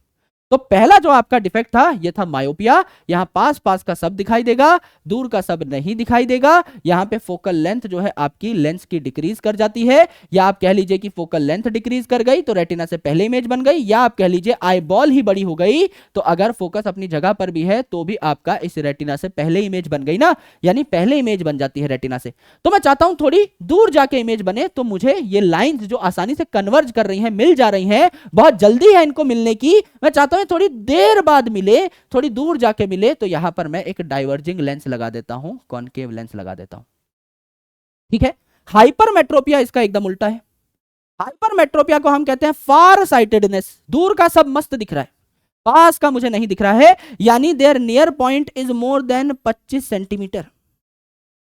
तो पहला जो आपका डिफेक्ट था ये था मायोपिया। यहां पास पास का सब दिखाई देगा, दूर का सब नहीं दिखाई देगा। यहां पे फोकल लेंथ जो है आपकी लेंस की डिक्रीज कर जाती है, या आप कह लीजिए कि फोकल लेंथ डिक्रीज कर गई तो रेटिना से पहले इमेज बन गई, या आप कह लीजिए आई बॉल ही बड़ी हो गई, तो अगर फोकस अपनी जगह पर भी है तो भी आपका इस रेटिना से पहले इमेज बन गई ना, यानी पहले इमेज बन जाती है रेटिना से। तो मैं चाहता हूं थोड़ी दूर जाके इमेज बने, तो मुझे ये लाइंस जो आसानी से कन्वर्ज कर रही हैं, मिल जा रही हैं, बहुत जल्दी है इनको मिलने की, मैं चाहता हूं थोड़ी देर बाद मिले, थोड़ी दूर जाके मिले, तो यहां पर मैं एक डाइवर्जिंग लेंस लगा देता हूं, कॉनकेव लेंस लगा देता हूं। ठीक है। हाइपरमेट्रोपिया इसका एकदम उल्टा है। हाइपरमेट्रोपिया को हम कहते हैं फार साइटेडनेस, दूर का सब मस्त दिख रहा है, पास का मुझे नहीं दिख रहा है, यानी their near point is more than 25 centimetre.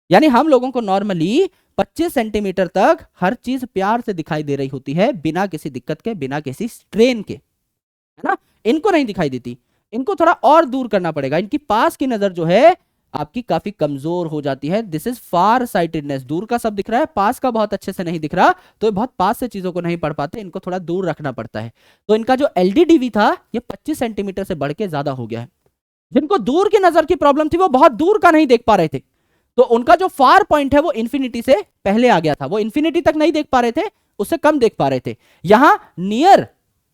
यानी हम लोगों को नॉर्मली 25 सेंटीमीटर तक हर चीज प्यार से दिखाई दे रही होती है, बिना किसी दिक्कत के, बिना किसी स्ट्रेन के, है ना। इनको नहीं दिखाई देती, इनको थोड़ा और दूर करना पड़ेगा, इनकी पास की नजर जो है आपकी काफी कमजोर हो जाती है। दिस इज फार साइटेडनेस, दूर का सब दिख रहा है, पास का बहुत अच्छे से नहीं दिख रहा, तो ये बहुत पास से चीजों को नहीं पढ़ पाते, इनको थोड़ा दूर रखना पड़ता है। तो इनका जो एलडीडीवी था ये 25 सेंटीमीटर से बढ़ के ज्यादा हो गया है। जिनको दूर की नजर की प्रॉब्लम थी वो बहुत दूर का नहीं देख पा रहे थे, तो उनका जो फार पॉइंट है वो इंफिनिटी से पहले आ गया था, वो इंफिनिटी तक नहीं देख पा रहे थे, उससे कम देख पा रहे थे। यहां नियर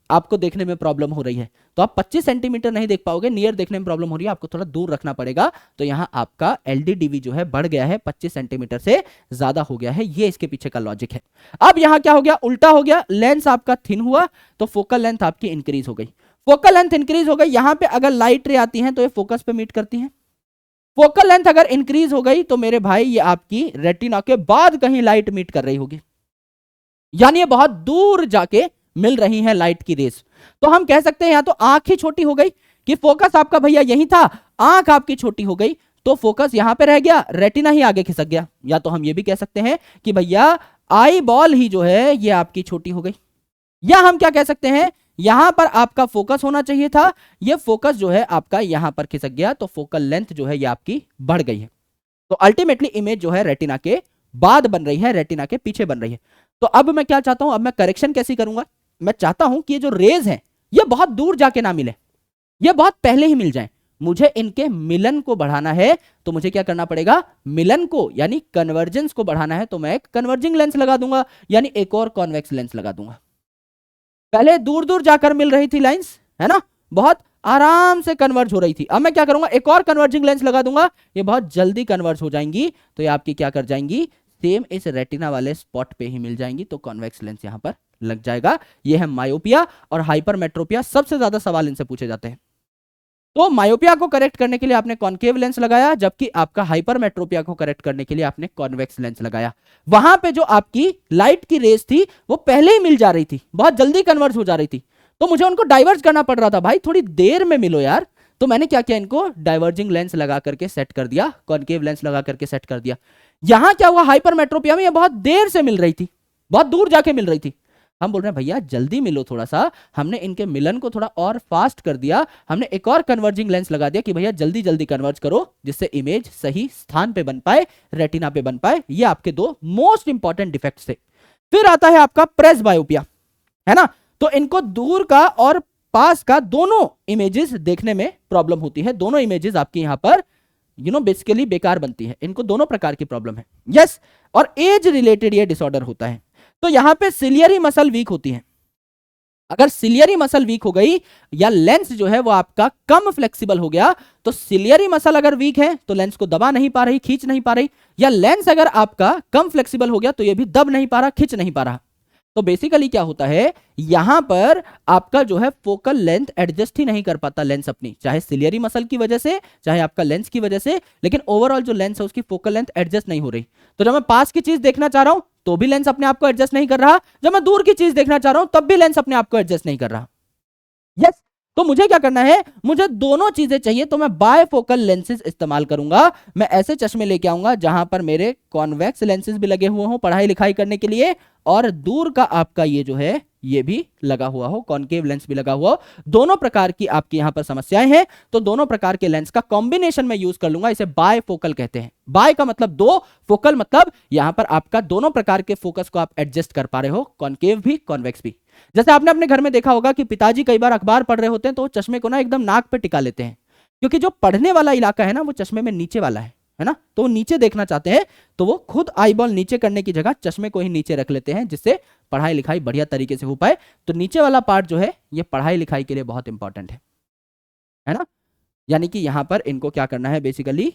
आपको देखने में प्रॉब्लम हो रही है, तो आप 25 सेंटीमीटर नहीं देख पाओगे, नियर देखने में प्रॉब्लम हो रही है, आपको थोड़ा दूर रखना पड़ेगा। तो यहां आपका एलडीडीवी जो है बढ़ गया है, 25 सेंटीमीटर से ज्यादा हो गया है, ये इसके पीछे का लॉजिक है। अब यहां क्या हो गया? उल्टा हो गया, लेंस आपका थिन हुआ तो फोकल लेंथ आपकी इंक्रीज हो गई। फोकल लेंथ इंक्रीज हो गई, यहां पे अगर लाइट रे आती है तो ये फोकस पे मीट करती है। फोकल लेंथ अगर इंक्रीज हो गई तो मेरे भाई ये आपकी रेटिना के बाद कहीं लाइट मीट कर रही होगी, यानी ये बहुत दूर जाके मिल रही है लाइट की रेस। तो हम कह सकते हैं या तो आंख ही छोटी हो गई, कि फोकस आपका भैया यही था, आंख आपकी छोटी हो गई तो फोकस यहां पे रह गया, रेटिना ही आगे खिसक गया। या तो हम ये भी कह सकते हैं कि भैया आई बॉल ही जो है ये आपकी छोटी हो गई। या हम क्या कह सकते हैं, यहां पर आपका फोकस होना चाहिए था, ये फोकस जो है आपका यहां पर खिसक गया, तो फोकल लेंथ जो है ये आपकी बढ़ गई है। तो अल्टीमेटली इमेज जो है रेटिना के बाद बन रही है, रेटिना के पीछे बन रही है। तो अब मैं क्या चाहता हूं, अब मैं करेक्शन कैसी करूंगा? मैं चाहता हूं कि ये जो रेज हैं ये बहुत दूर जाके ना मिले, ये बहुत पहले ही मिल जाएं। मुझे इनके मिलन को बढ़ाना है, तो मुझे क्या करना पड़ेगा? मिलन को यानी कन्वर्जेंस को बढ़ाना है, तो मैं एक कन्वर्जिंग लेंस लगा दूंगा, यानी एक और कॉन्वेक्स लेंस लगा दूंगा। पहले दूर दूर जाकर मिल रही थी लाइंस, है ना, बहुत आराम से कन्वर्ज हो रही थी, अब मैं क्या करूंगा? एक और कन्वर्जिंग लेंस लगा दूंगा, ये बहुत जल्दी कन्वर्ज हो जाएंगी, तो ये आपकी क्या कर जाएंगी? सेम इस रेटिना वाले स्पॉट पे ही मिल जाएंगी, तो कॉन्वेक्स लेंस यहां पर लग जाएगा। ये है मायोपिया और हाइपरमेट्रोपिया, सबसे ज्यादा सवाल इनसे पूछे जाते हैं। तो मायोपिया को करेक्ट करने के लिए आपने कॉन्केव लेंस लगाया, जबकि आपका हाइपरमेट्रोपिया को करेक्ट करने के लिए आपने कॉन्वेक्स लेंस लगाया। वहां पे जो आपकी लाइट की रेस थी वो पहले ही मिल जा रही थी, बहुत जल्दी कन्वर्ज हो जा रही थी, तो मुझे उनको डाइवर्ज करना पड़ रहा था, भाई थोड़ी देर में मिलो यार। तो मैंने क्या किया, इनको डाइवर्जिंग लेंस लगा करके सेट कर दिया, कॉन्केव लेंस लगा करके सेट कर दिया। यहां क्या हुआ, हाइपरमेट्रोपिया में ये बहुत देर से मिल रही थी, बहुत दूर जाके मिल रही थी। हम बोल रहे हैं भैया जल्दी मिलो थोड़ा सा, हमने इनके मिलन को थोड़ा और फास्ट कर दिया, हमने एक और कन्वर्जिंग लेंस लगा दिया कि भैया जल्दी जल्दी कन्वर्ज करो, जिससे इमेज सही स्थान पे बन पाए, रेटिना पे बन पाए। ये आपके दो मोस्ट इंपॉर्टेंट डिफेक्ट्स थे। फिर आता है आपका प्रेस बायोपिया, है ना। तो इनको दूर का और पास का दोनों इमेजेस देखने में प्रॉब्लम होती है, दोनों इमेजेस आपकी यहां पर बेसिकली बेकार बनती है, इनको दोनों प्रकार की प्रॉब्लम है। यस, और एज रिलेटेड ये डिसऑर्डर होता है। तो यहां पे सिलियरी मसल वीक होती है। अगर सिलियरी मसल वीक हो गई या लेंस जो है वो आपका कम फ्लेक्सिबल हो गया, तो सिलियरी मसल अगर वीक है तो लेंस को दबा नहीं पा रही, खींच नहीं पा रही, या लेंस अगर आपका कम फ्लेक्सिबल हो गया तो ये भी दब नहीं पा रहा, खींच नहीं पा रहा। तो बेसिकली क्या होता है, यहां पर आपका जो है फोकल लेंथ एडजस्ट ही नहीं कर पाता लेंस अपनी, चाहे सिलियरी मसल की वजह से चाहे आपका लेंस की वजह से, लेकिन ओवरऑल जो लेंस है उसकी फोकल लेंथ एडजस्ट नहीं हो रही। तो जब मैं पास की चीज देखना चाह रहा हूं तो भी लेंस अपने आप को एडजस्ट नहीं कर रहा, जब मैं दूर की चीज देखना चाह रहा हूं तब भी लेंस अपने आप को एडजस्ट नहीं कर रहा। यस, तो मुझे क्या करना है, मुझे दोनों चीजें चाहिए, तो मैं बायफोकल लेंसेज इस्तेमाल करूंगा। मैं ऐसे चश्मे लेके आऊंगा जहां पर मेरे कॉन्वेक्स लेंसेज भी लगे हुए हों पढ़ाई लिखाई करने के लिए, और दूर का आपका ये जो है ये भी लगा हुआ हो, कॉन्केव लेंस भी लगा हुआ हो। दोनों प्रकार की आपकी यहां पर समस्याएं हैं, तो दोनों प्रकार के लेंस का कॉम्बिनेशन में यूज कर लूंगा। इसे बायफोकल कहते हैं। बाय का मतलब दो, फोकल मतलब यहां पर आपका दोनों प्रकार के फोकस को आप एडजस्ट कर पा रहे हो, कॉन्केव भी कॉन्वेक्स भी। जैसे आपने अपने घर में देखा होगा कि पिताजी कई बार अखबार पढ़ रहे होते हैं तो चश्मे को ना एकदम नाक पे टिका लेते हैं, क्योंकि जो पढ़ने वाला इलाका है ना वो चश्मे में नीचे वाला है ना, तो वो नीचे देखना चाहते हैं, तो वो खुद आई बॉल नीचे करने की जगह चश्मे को ही नीचे रख लेते हैं, जिससे पढ़ाई लिखाई बढ़िया तरीके से हो पाए। तो नीचे वाला पार्ट जो है ये पढ़ाई लिखाई के लिए बहुत इंपॉर्टेंट है ना। यानी कि यहां पर इनको क्या करना है, बेसिकली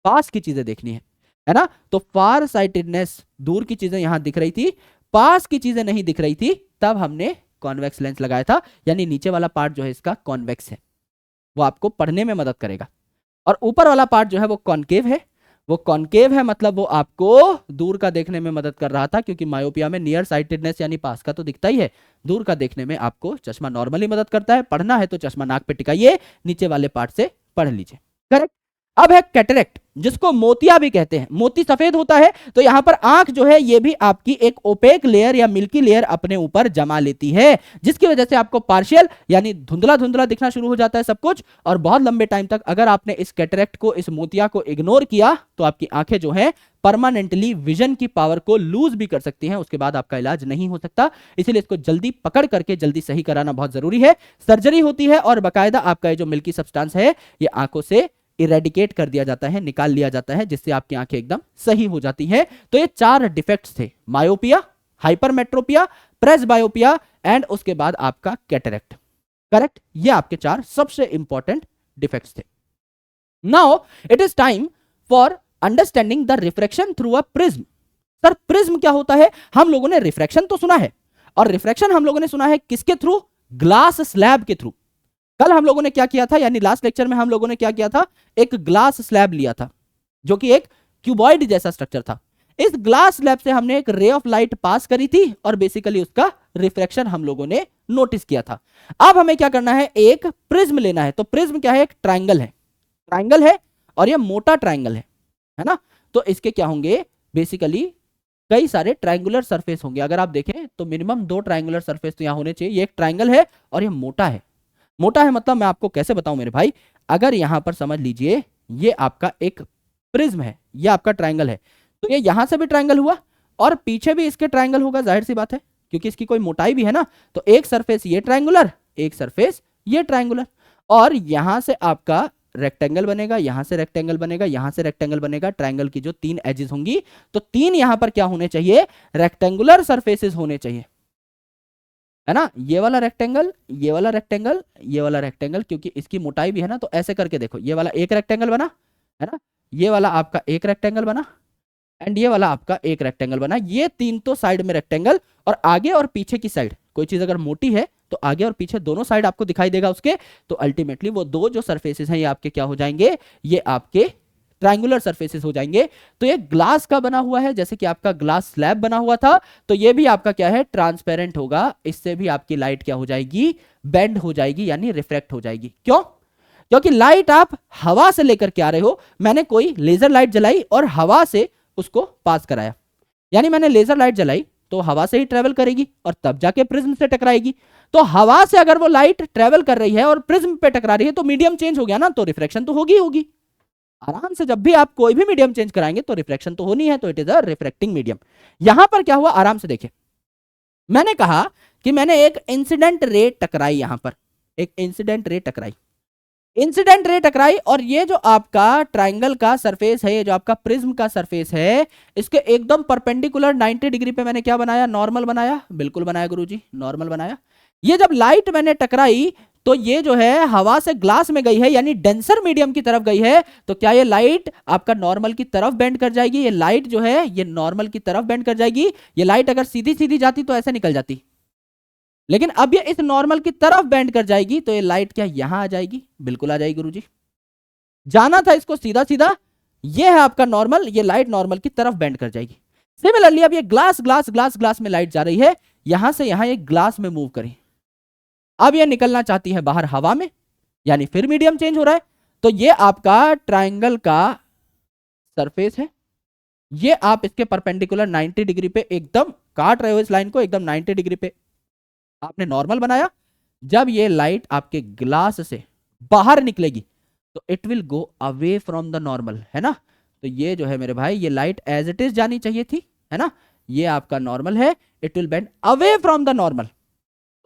पास की चीजें देखनी है ना। तो फार साइटेडनेस, दूर की चीजें यहां दिख रही थी, पास की चीजें नहीं दिख रही थी, तब हमने कॉन्वेक्स लेंस लगाया था। यानी नीचे वाला पार्ट जो है इसका कॉन्वेक्स है, वो आपको पढ़ने में मदद करेगा, और ऊपर वाला पार्ट जो है वो कॉन्केव है। वो कॉन्केव है मतलब वो आपको दूर का देखने में मदद कर रहा था, क्योंकि मायोपिया में नियर साइटेडनेस यानी पास का तो दिखता ही है, दूर का देखने में आपको चश्मा नॉर्मली मदद करता है। पढ़ना है तो चश्मा नाक पे टिकाइए, नीचे वाले पार्ट से पढ़ लीजिए। करेक्ट। अब है कैटरेक्ट, जिसको मोतिया भी कहते हैं। मोती सफेद होता है, तो यहां पर आंख जो है ये भी आपकी एक ओपेक लेयर या मिल्की लेयर अपने ऊपर जमा लेती है, जिसकी वजह से आपको पार्शियल यानी धुंधला धुंधला दिखना शुरू हो जाता है सब कुछ। और बहुत लंबे टाइम तक अगर आपने इस कैटरेक्ट को, इस मोतिया को इग्नोर किया, तो आपकी आंखें जो है परमानेंटली विजन की पावर को लूज भी कर सकती हैं, उसके बाद आपका इलाज नहीं हो सकता। इसीलिए इसको जल्दी पकड़ करके जल्दी सही कराना बहुत जरूरी है। सर्जरी होती है और बाकायदा आपका ये जो मिल्की सब्सटेंस है ये आंखों से इरेडिकेट कर दिया जाता है, निकाल लिया जाता है, जिससे आपकी आंखें एकदम सही हो जाती हैं। तो ये 4 डिफेक्ट्स थे, मायोपिया, हाइपरमेट्रोपिया, प्रेस बायोपिया एंड उसके बाद आपका कैटरेक्ट। करेक्ट, ये आपके 4 सबसे इंपॉर्टेंट डिफेक्ट्स थे। Now it is time for understanding the refraction through a prism. Sir prism क्या होता है? हम लोगों ने रिफ्रैक्शन तो सुना है, और रिफ्रैक्शन हम लोगों ने सुना है किसके थ्रू? ग्लास स्लैब के थ्रू। कल हम लोगों ने क्या किया था, यानी लास्ट लेक्चर में हम लोगों ने क्या किया था, एक ग्लास स्लैब लिया था जो कि एक क्यूबॉइड जैसा स्ट्रक्चर था। इस ग्लास स्लैब से हमने एक रे ऑफ लाइट पास करी थी और बेसिकली उसका रिफ्रैक्शन हम लोगों ने नोटिस किया था। अब हमें क्या करना है, एक प्रिज्म लेना है। तो प्रिज्म क्या है? एक ट्राइंगल है, ट्राइंगल है और ये मोटा ट्राइंगल है ना। तो इसके क्या होंगे, बेसिकली कई सारे ट्राइंगुलर सरफेस होंगे। अगर आप देखें तो मिनिमम 2 ट्राइंगुलर सरफेस तो यहां होने चाहिए। ये एक ट्राइंगल है और ये मोटा है। मोटा है मतलब मैं आपको कैसे बताऊं मेरे भाई, अगर यहां पर समझ लीजिए ये आपका एक प्रिज्म है, ये आपका ट्राइंगल है, तो ये यहां से भी ट्राइंगल हुआ और पीछे भी इसके ट्राइंगल होगा, जाहिर सी बात है, क्योंकि इसकी कोई मोटाई भी है ना। तो एक सरफेस ये ट्राइंगुलर, एक सरफेस ये ट्राइंगुलर, और यहां से आपका रेक्टेंगल बनेगा, यहां से रेक्टेंगल बनेगा, यहां से रेक्टेंगल बनेगा। ट्राइंगल की जो 3 एजेस होंगी, तो 3 यहां पर क्या होने चाहिए, रेक्टेंगुलर सरफेसेस होने चाहिए, है ना। ये वाला रेक्टेंगल, ये वाला रेक्टेंगल, ये वाला रेक्टेंगल, क्योंकि इसकी मोटाई भी है ना। तो ऐसे करके देखो, ये वाला एक रेक्टेंगल बना, है ना, ये वाला आपका एक रेक्टेंगल बना, एंड ये वाला आपका एक रेक्टेंगल बना। ये तीन तो साइड में रेक्टेंगल, और आगे और पीछे की साइड कोई चीज अगर मोटी है तो आगे और पीछे दोनों साइड आपको दिखाई देगा उसके, तो अल्टीमेटली वो दो जो सरफेसेस हैं ये आपके क्या हो जाएंगे, ये आपके ट्रायंगुलर सरफेसेस हो जाएंगे। तो ये ग्लास का बना हुआ है, जैसे कि आपका ग्लास स्लैब बना हुआ था, तो ये भी आपका क्या है, ट्रांसपेरेंट होगा। इससे भी आपकी लाइट क्या हो जाएगी, बेंड हो जाएगी, यानी रिफ्रैक्ट हो जाएगी। क्यों? क्योंकि लाइट आप हवा से लेकर के आ रहे हो, मैंने कोई लेजर लाइट जलाई और हवा से उसको पास कराया, यानी मैंने लेजर लाइट जलाई तो हवा से ही ट्रेवल करेगी और तब जाके प्रिज्म से टकराएगी। तो हवा से अगर वो लाइट ट्रेवल कर रही है और प्रिज्म पे टकरा रही है तो मीडियम चेंज हो गया ना, तो रिफ्रैक्शन तो होगी होगी। आराम से जब भी आप कोई भी मीडियम चेंज कराएंगे तो रिफ्रैक्शन तो होनी है, तो it is a refracting medium. यहां पर क्या हुआ, आराम से देखें, मैंने कहा कि मैंने एक इंसिडेंट रे टकराई, यहां पर एक इंसिडेंट रे टकराई, इंसिडेंट रे टकराई, और ये जो आपका ट्राइंगल का सरफेस है, ये जो आपका प्रिज्म का सरफेस है, इसके एकदम परपेंडिकुलर 90 डिग्री पे मैंने क्या बनाया, नॉर्मल बनाया। बिल्कुल बनाया गुरुजी, नॉर्मल बनाया। ये जब लाइट मैंने टकराई तो ये जो है हवा से ग्लास में गई है, यानी डेंसर मीडियम की तरफ गई है, तो क्या ये लाइट आपका नॉर्मल की तरफ बेंड कर जाएगी? ये लाइट जो है ये नॉर्मल की तरफ बेंड कर जाएगी। ये लाइट अगर सीधी सीधी जाती तो ऐसे निकल जाती, लेकिन अब ये इस नॉर्मल की तरफ बेंड कर जाएगी, तो ये लाइट क्या यहां आ जाएगी? बिल्कुल आ जाएगी गुरुजी। जाना था इसको सीधा सीधा, ये है आपका नॉर्मल, ये लाइट नॉर्मल की तरफ बेंड कर जाएगी। सिमिलरली अब ये ग्लास ग्लास ग्लास ग्लास में लाइट जा रही है, यहां से यहां ये ग्लास में मूव करी, अब ये निकलना चाहती है बाहर हवा में, यानी फिर मीडियम चेंज हो रहा है। तो ये आपका ट्राइंगल का सरफेस है, ये आप इसके परपेंडिकुलर 90 डिग्री पे एकदम काट रहे हो, इस लाइन को एकदम 90 डिग्री पे आपने नॉर्मल बनाया। जब ये लाइट आपके ग्लास से बाहर निकलेगी तो it will go away from the normal, है ना। तो ये जो है मेरे भाई, ये लाइट एज इट इज जानी चाहिए थी, है ना। ये आपका नॉर्मल है, it will bend away from the normal.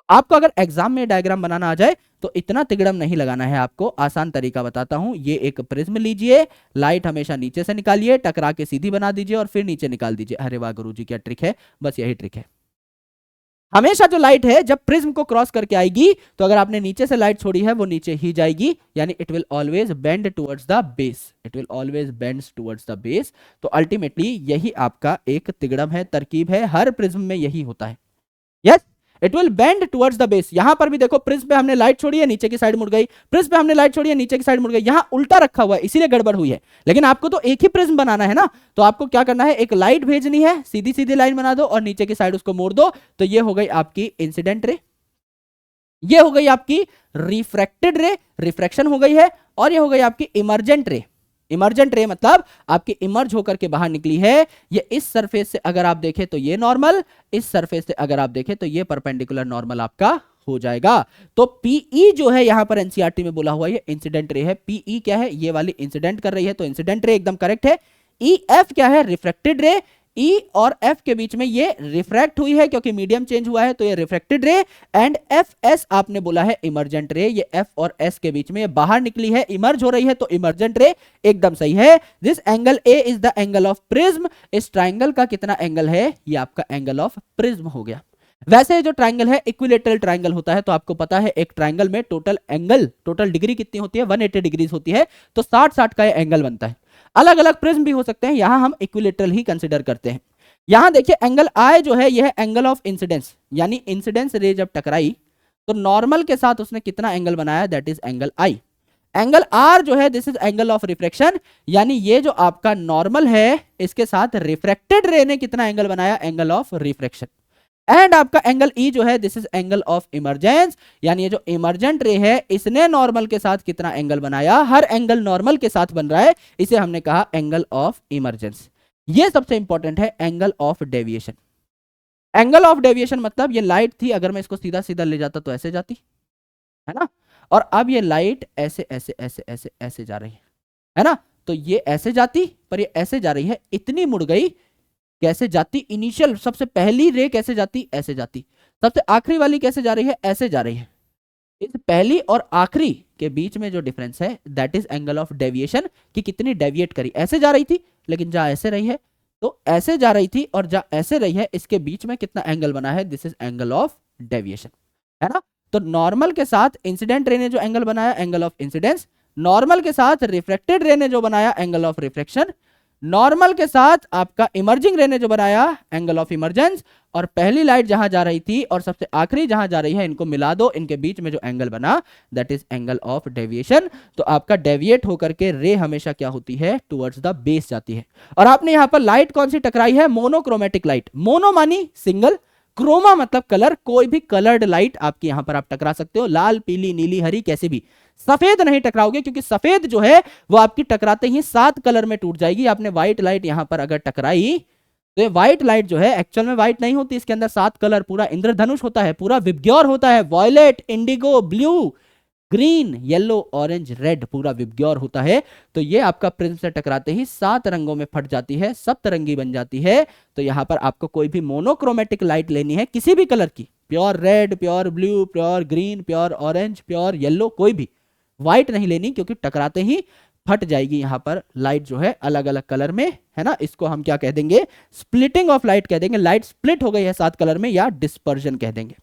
आपको अगर एग्जाम में डायग्राम बनाना आ जाए तो इतना तिगड़म नहीं लगाना है आपको, आसान तरीका बताता हूं। ये एक प्रिज्म लीजिए, लाइट हमेशा नीचे से निकालिए, टकरा के सीधी बना दीजिए और फिर नीचे निकाल दीजिए। अरे वाह गुरुजी क्या ट्रिक है, बस यही ट्रिक है। हमेशा जो लाइट है जब प्रिज्म को क्रॉस करके आएगी तो अगर आपने नीचे से लाइट छोड़ी है वो नीचे ही जाएगी, यानी it will always bend towards the base, it will always bends towards the base. तो अल्टीमेटली यही आपका एक तिगड़म है, तरकीब है, हर प्रिज्म में यही होता है। Yes, it will bend towards the base. यहां पर भी देखो, प्रिज्म पे हमने लाइट छोड़ी है, नीचे की साइड मुड़ गई, प्रिज्म पे हमने लाइट छोड़ी है, नीचे की साइड मुड़ गई। यहां उल्टा रखा हुआ है इसीलिए गड़बड़ हुई है, लेकिन आपको तो एक ही प्रिज्म बनाना है ना, तो आपको क्या करना है, एक लाइट भेजनी है, सीधी सीधी लाइन बना दो और नीचे की साइड उसको मोड़ दो। तो ये हो गई आपकी इंसिडेंट रे, ये हो गई आपकी रिफ्रैक्टेड रे, रिफ्रैक्शन हो गई है, और ये हो गई आपकी इमर्जेंट रे। इमर्जेंट रे मतलब आपकी इमर्ज होकर के बाहर निकली है। ये इस सरफेस से अगर आप देखें तो ये नॉर्मल, इस सरफेस से अगर आप देखें तो ये परपेंडिकुलर नॉर्मल आपका हो जाएगा। तो पीई जो है यहां पर एनसीईआरटी में बोला हुआ ये इंसिडेंट रे है। पीई क्या है, ये वाली इंसिडेंट कर रही है, तो इंसिडेंट रे एकदम करेक्ट है। ई एफ क्या है, रिफ्रैक्टेड रे। ई और एफ के बीच में ये रिफ्रैक्ट हुई है क्योंकि मीडियम चेंज हुआ है, तो ये रिफ्रैक्टेड रे। एंड एफ एस आपने बोला है इमर्जेंट रे, ये एफ और एस के बीच में बाहर निकली है, इमर्ज हो रही है, तो इमर्जेंट रे एकदम सही है। This angle A is the angle of prism. इस ट्राइंगल का कितना एंगल है, ये आपका एंगल ऑफ प्रिज्म हो गया। वैसे जो ट्राइंगल है इक्विलेटरल ट्राइंगल होता है, तो आपको पता है एक ट्राइंगल में टोटल एंगल, टोटल डिग्री कितनी होती है, 180 डिग्रीज होती है, तो 60-60 का एंगल बनता है। अलग अलग प्रिज्म भी हो सकते हैं, यहां हम इक्विलेटरल ही कंसीडर करते हैं। यहां देखिए एंगल आई जो है यह है एंगल ऑफ इंसिडेंस, यानी इंसिडेंस रे जब टकराई तो नॉर्मल के साथ उसने कितना एंगल बनाया, that is angle i. Angle r जो है this is angle of refraction, यानी ये जो आपका नॉर्मल है इसके साथ रिफ्रैक्टेड रे ने कितना एंगल बनाया, एंगल ऑफ रिफ्रैक्शन। एंड आपका एंगल ई जो है this is angle of emergence, यानी ये जो इमरजेंट रे है इसने नॉर्मल के साथ कितना एंगल बनाया, हर एंगल नॉर्मल के साथ बन रहा है, इसे हमने कहा एंगल ऑफ इमरजेंस। ये सबसे इंपॉर्टेंट है angle of deviation. Angle of deviation मतलब ये लाइट थी, अगर मैं इसको सीधा सीधा ले जाता तो ऐसे जाती, है ना, और अब ये लाइट ऐसे ऐसे ऐसे ऐसे ऐसे जा रही है ना, तो ये ऐसे जाती पर ये ऐसे जा रही है, इतनी मुड़ गई, कैसे जाती, इनिशियल सबसे पहली रे कैसे जाती, ऐसे जाती, सबसे आखिरी वाली कैसे जा रही है, ऐसे जा रही है। इस पहली और आखिरी के बीच में जो डिफरेंस है that is angle of deviation, कि कितनी डेविएट करी, ऐसे जा रही थी लेकिन जहां ऐसे रही है, तो ऐसे जा रही थी और जहां ऐसे रही है इसके बीच में कितना एंगल बना है, this is angle of deviation, है ना। तो नॉर्मल के साथ इंसिडेंट रे ने जो एंगल बनाया, एंगल ऑफ इंसिडेंस, नॉर्मल के साथ रिफ्रैक्टेड रे ने जो बनाया, एंगल ऑफ रिफ्रैक्शन, नॉर्मल के साथ आपका इमर्जिंग रे ने जो बनाया एंगल ऑफ इमर्जेंस, और पहली लाइट जहां जा रही थी और सबसे आखिरी जहां जा रही है, इनको मिला दो, इनके बीच में जो एंगल बना that is angle of deviation. तो आपका डेविएट होकर के रे हमेशा क्या होती है, टुवर्ड्स द बेस जाती है। और आपने यहां पर लाइट कौन सी टकराई है, मोनोक्रोमेटिक लाइट। मोनो मानी सिंगल, क्रोमा मतलब कलर, कोई भी कलर्ड लाइट आपकी यहां पर आप टकरा सकते हो, लाल पीली नीली हरी कैसे भी। सफेद नहीं टकराओगे क्योंकि सफेद जो है वो आपकी टकराते ही 7 कलर में टूट जाएगी। आपने व्हाइट लाइट यहां पर अगर टकराई तो ये व्हाइट लाइट जो है एक्चुअल में व्हाइट नहीं होती, इसके अंदर 7 कलर, पूरा इंद्रधनुष होता है, पूरा विबग्योर होता है, violet, indigo, blue, green, yellow, orange, red, पूरा विबग्योर होता है। तो ये आपका प्रिज्म से टकराते ही 7 रंगों में फट जाती है, सप्तरंगी बन जाती है। तो यहां पर आपको कोई भी मोनोक्रोमेटिक लाइट लेनी है किसी भी कलर की, pure red, pure blue, pure green, pure orange, pure yellow, कोई भी, व्हाइट नहीं लेनी क्योंकि टकराते ही फट जाएगी यहां पर लाइट जो है अलग अलग कलर में, है ना। इसको हम क्या कह देंगे, स्प्लिटिंग ऑफ लाइट कह देंगे। लाइट स्प्लिट हो गई है 7 कलर में, या डिस्पर्जन कह देंगे,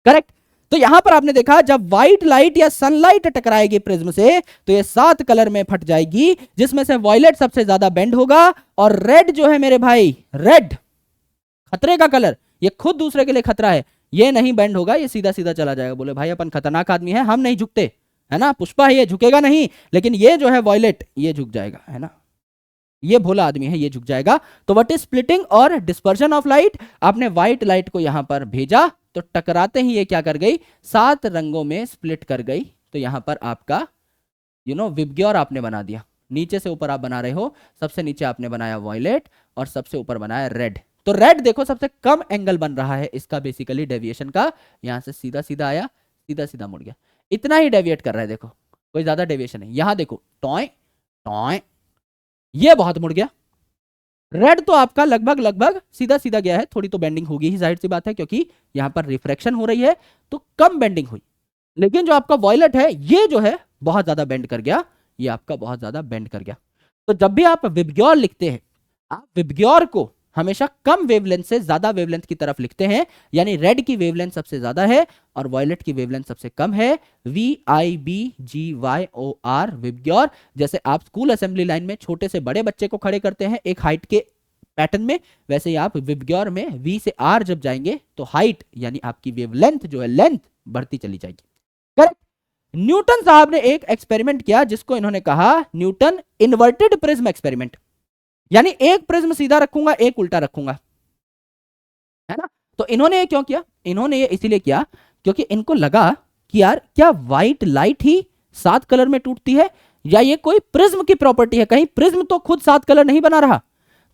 करेक्ट। तो यहां पर आपने देखा जब व्हाइट लाइट या सनलाइट टकराएगी प्रिज्म से तो ये 7 कलर में फट जाएगी, जिसमें से वॉयलेट सबसे ज्यादा बेंड होगा, और रेड जो है मेरे भाई, रेड खतरे का कलर, ये खुद दूसरे के लिए खतरा है, ये नहीं बेंड होगा, ये सीधा सीधा चला जाएगा। बोले भाई अपन खतरनाक आदमी है, हम नहीं झुकते, है ना, पुष्पा है ये झुकेगा नहीं, लेकिन ये जो है वॉयलेट ये झुक जाएगा, है ना, ये भोला आदमी है ये झुक जाएगा। तो व्हाट इज स्प्लिटिंग और डिस्पर्जन ऑफ लाइट, आपने व्हाइट लाइट को यहां पर भेजा तो टकराते ही ये क्या कर गई, 7 रंगों में स्प्लिट कर गई। तो यहां पर आपका विबग्योर आपने बना दिया। नीचे से ऊपर आप बना रहे हो, सबसे नीचे आपने बनाया वॉयलेट और सबसे ऊपर बनाया रेड। तो रेड देखो सबसे कम एंगल बन रहा है इसका बेसिकली डेविएशन का, यहां से सीधा सीधा आया, सीधा सीधा मुड़ गया, इतना ही डेविएट कर रहा है, देखो कोई ज्यादा डेविएशन नहीं। यहां देखो टॉय टॉय, ये बहुत मुड़ गया। रेड तो आपका लगभग लगभग सीधा सीधा गया है, थोड़ी तो बेंडिंग होगी ही, जाहिर सी बात है, क्योंकि यहां पर रिफ्रैक्शन हो रही है तो कम बेंडिंग हुई। लेकिन जो आपका वॉयलेट है ये जो है बहुत ज्यादा बेंड कर गया, ये आपका बहुत ज्यादा बेंड कर गया। तो जब भी आप विबग्योर लिखते हैं, आप विबग्योर को हमेशा कम वेवलेंथ से ज्यादा वेवलेंथ की तरफ लिखते हैं, यानी रेड की वेवलेंथ सबसे ज्यादा है और वॉयलेट की वेवलेंथ सबसे कम है। VIBGYOR VIBGYOR. जैसे आप स्कूल असेंबली लाइन में छोटे से बड़े बच्चे को खड़े करते हैं एक हाइट के पैटर्न में, वैसे ही आप विबग्योर में V से R जब जाएंगे तो हाइट यानी आपकी वेवलेंथ जो है लेंथ बढ़ती चली जाएगी, करेक्ट। न्यूटन साहब ने एक एक्सपेरिमेंट किया जिसको इन्होंने कहा न्यूटन इन्वर्टेड प्रिज्म एक्सपेरिमेंट, यानी एक प्रिज्म सीधा रखूंगा एक उल्टा रखूंगा, है ना। तो इन्होंने ये क्यों किया, इन्होंने ये इसीलिए किया क्योंकि इनको लगा कि यार क्या व्हाइट लाइट ही 7 कलर में टूटती है या ये कोई प्रिज्म की प्रॉपर्टी है, कहीं प्रिज्म तो खुद 7 कलर नहीं बना रहा।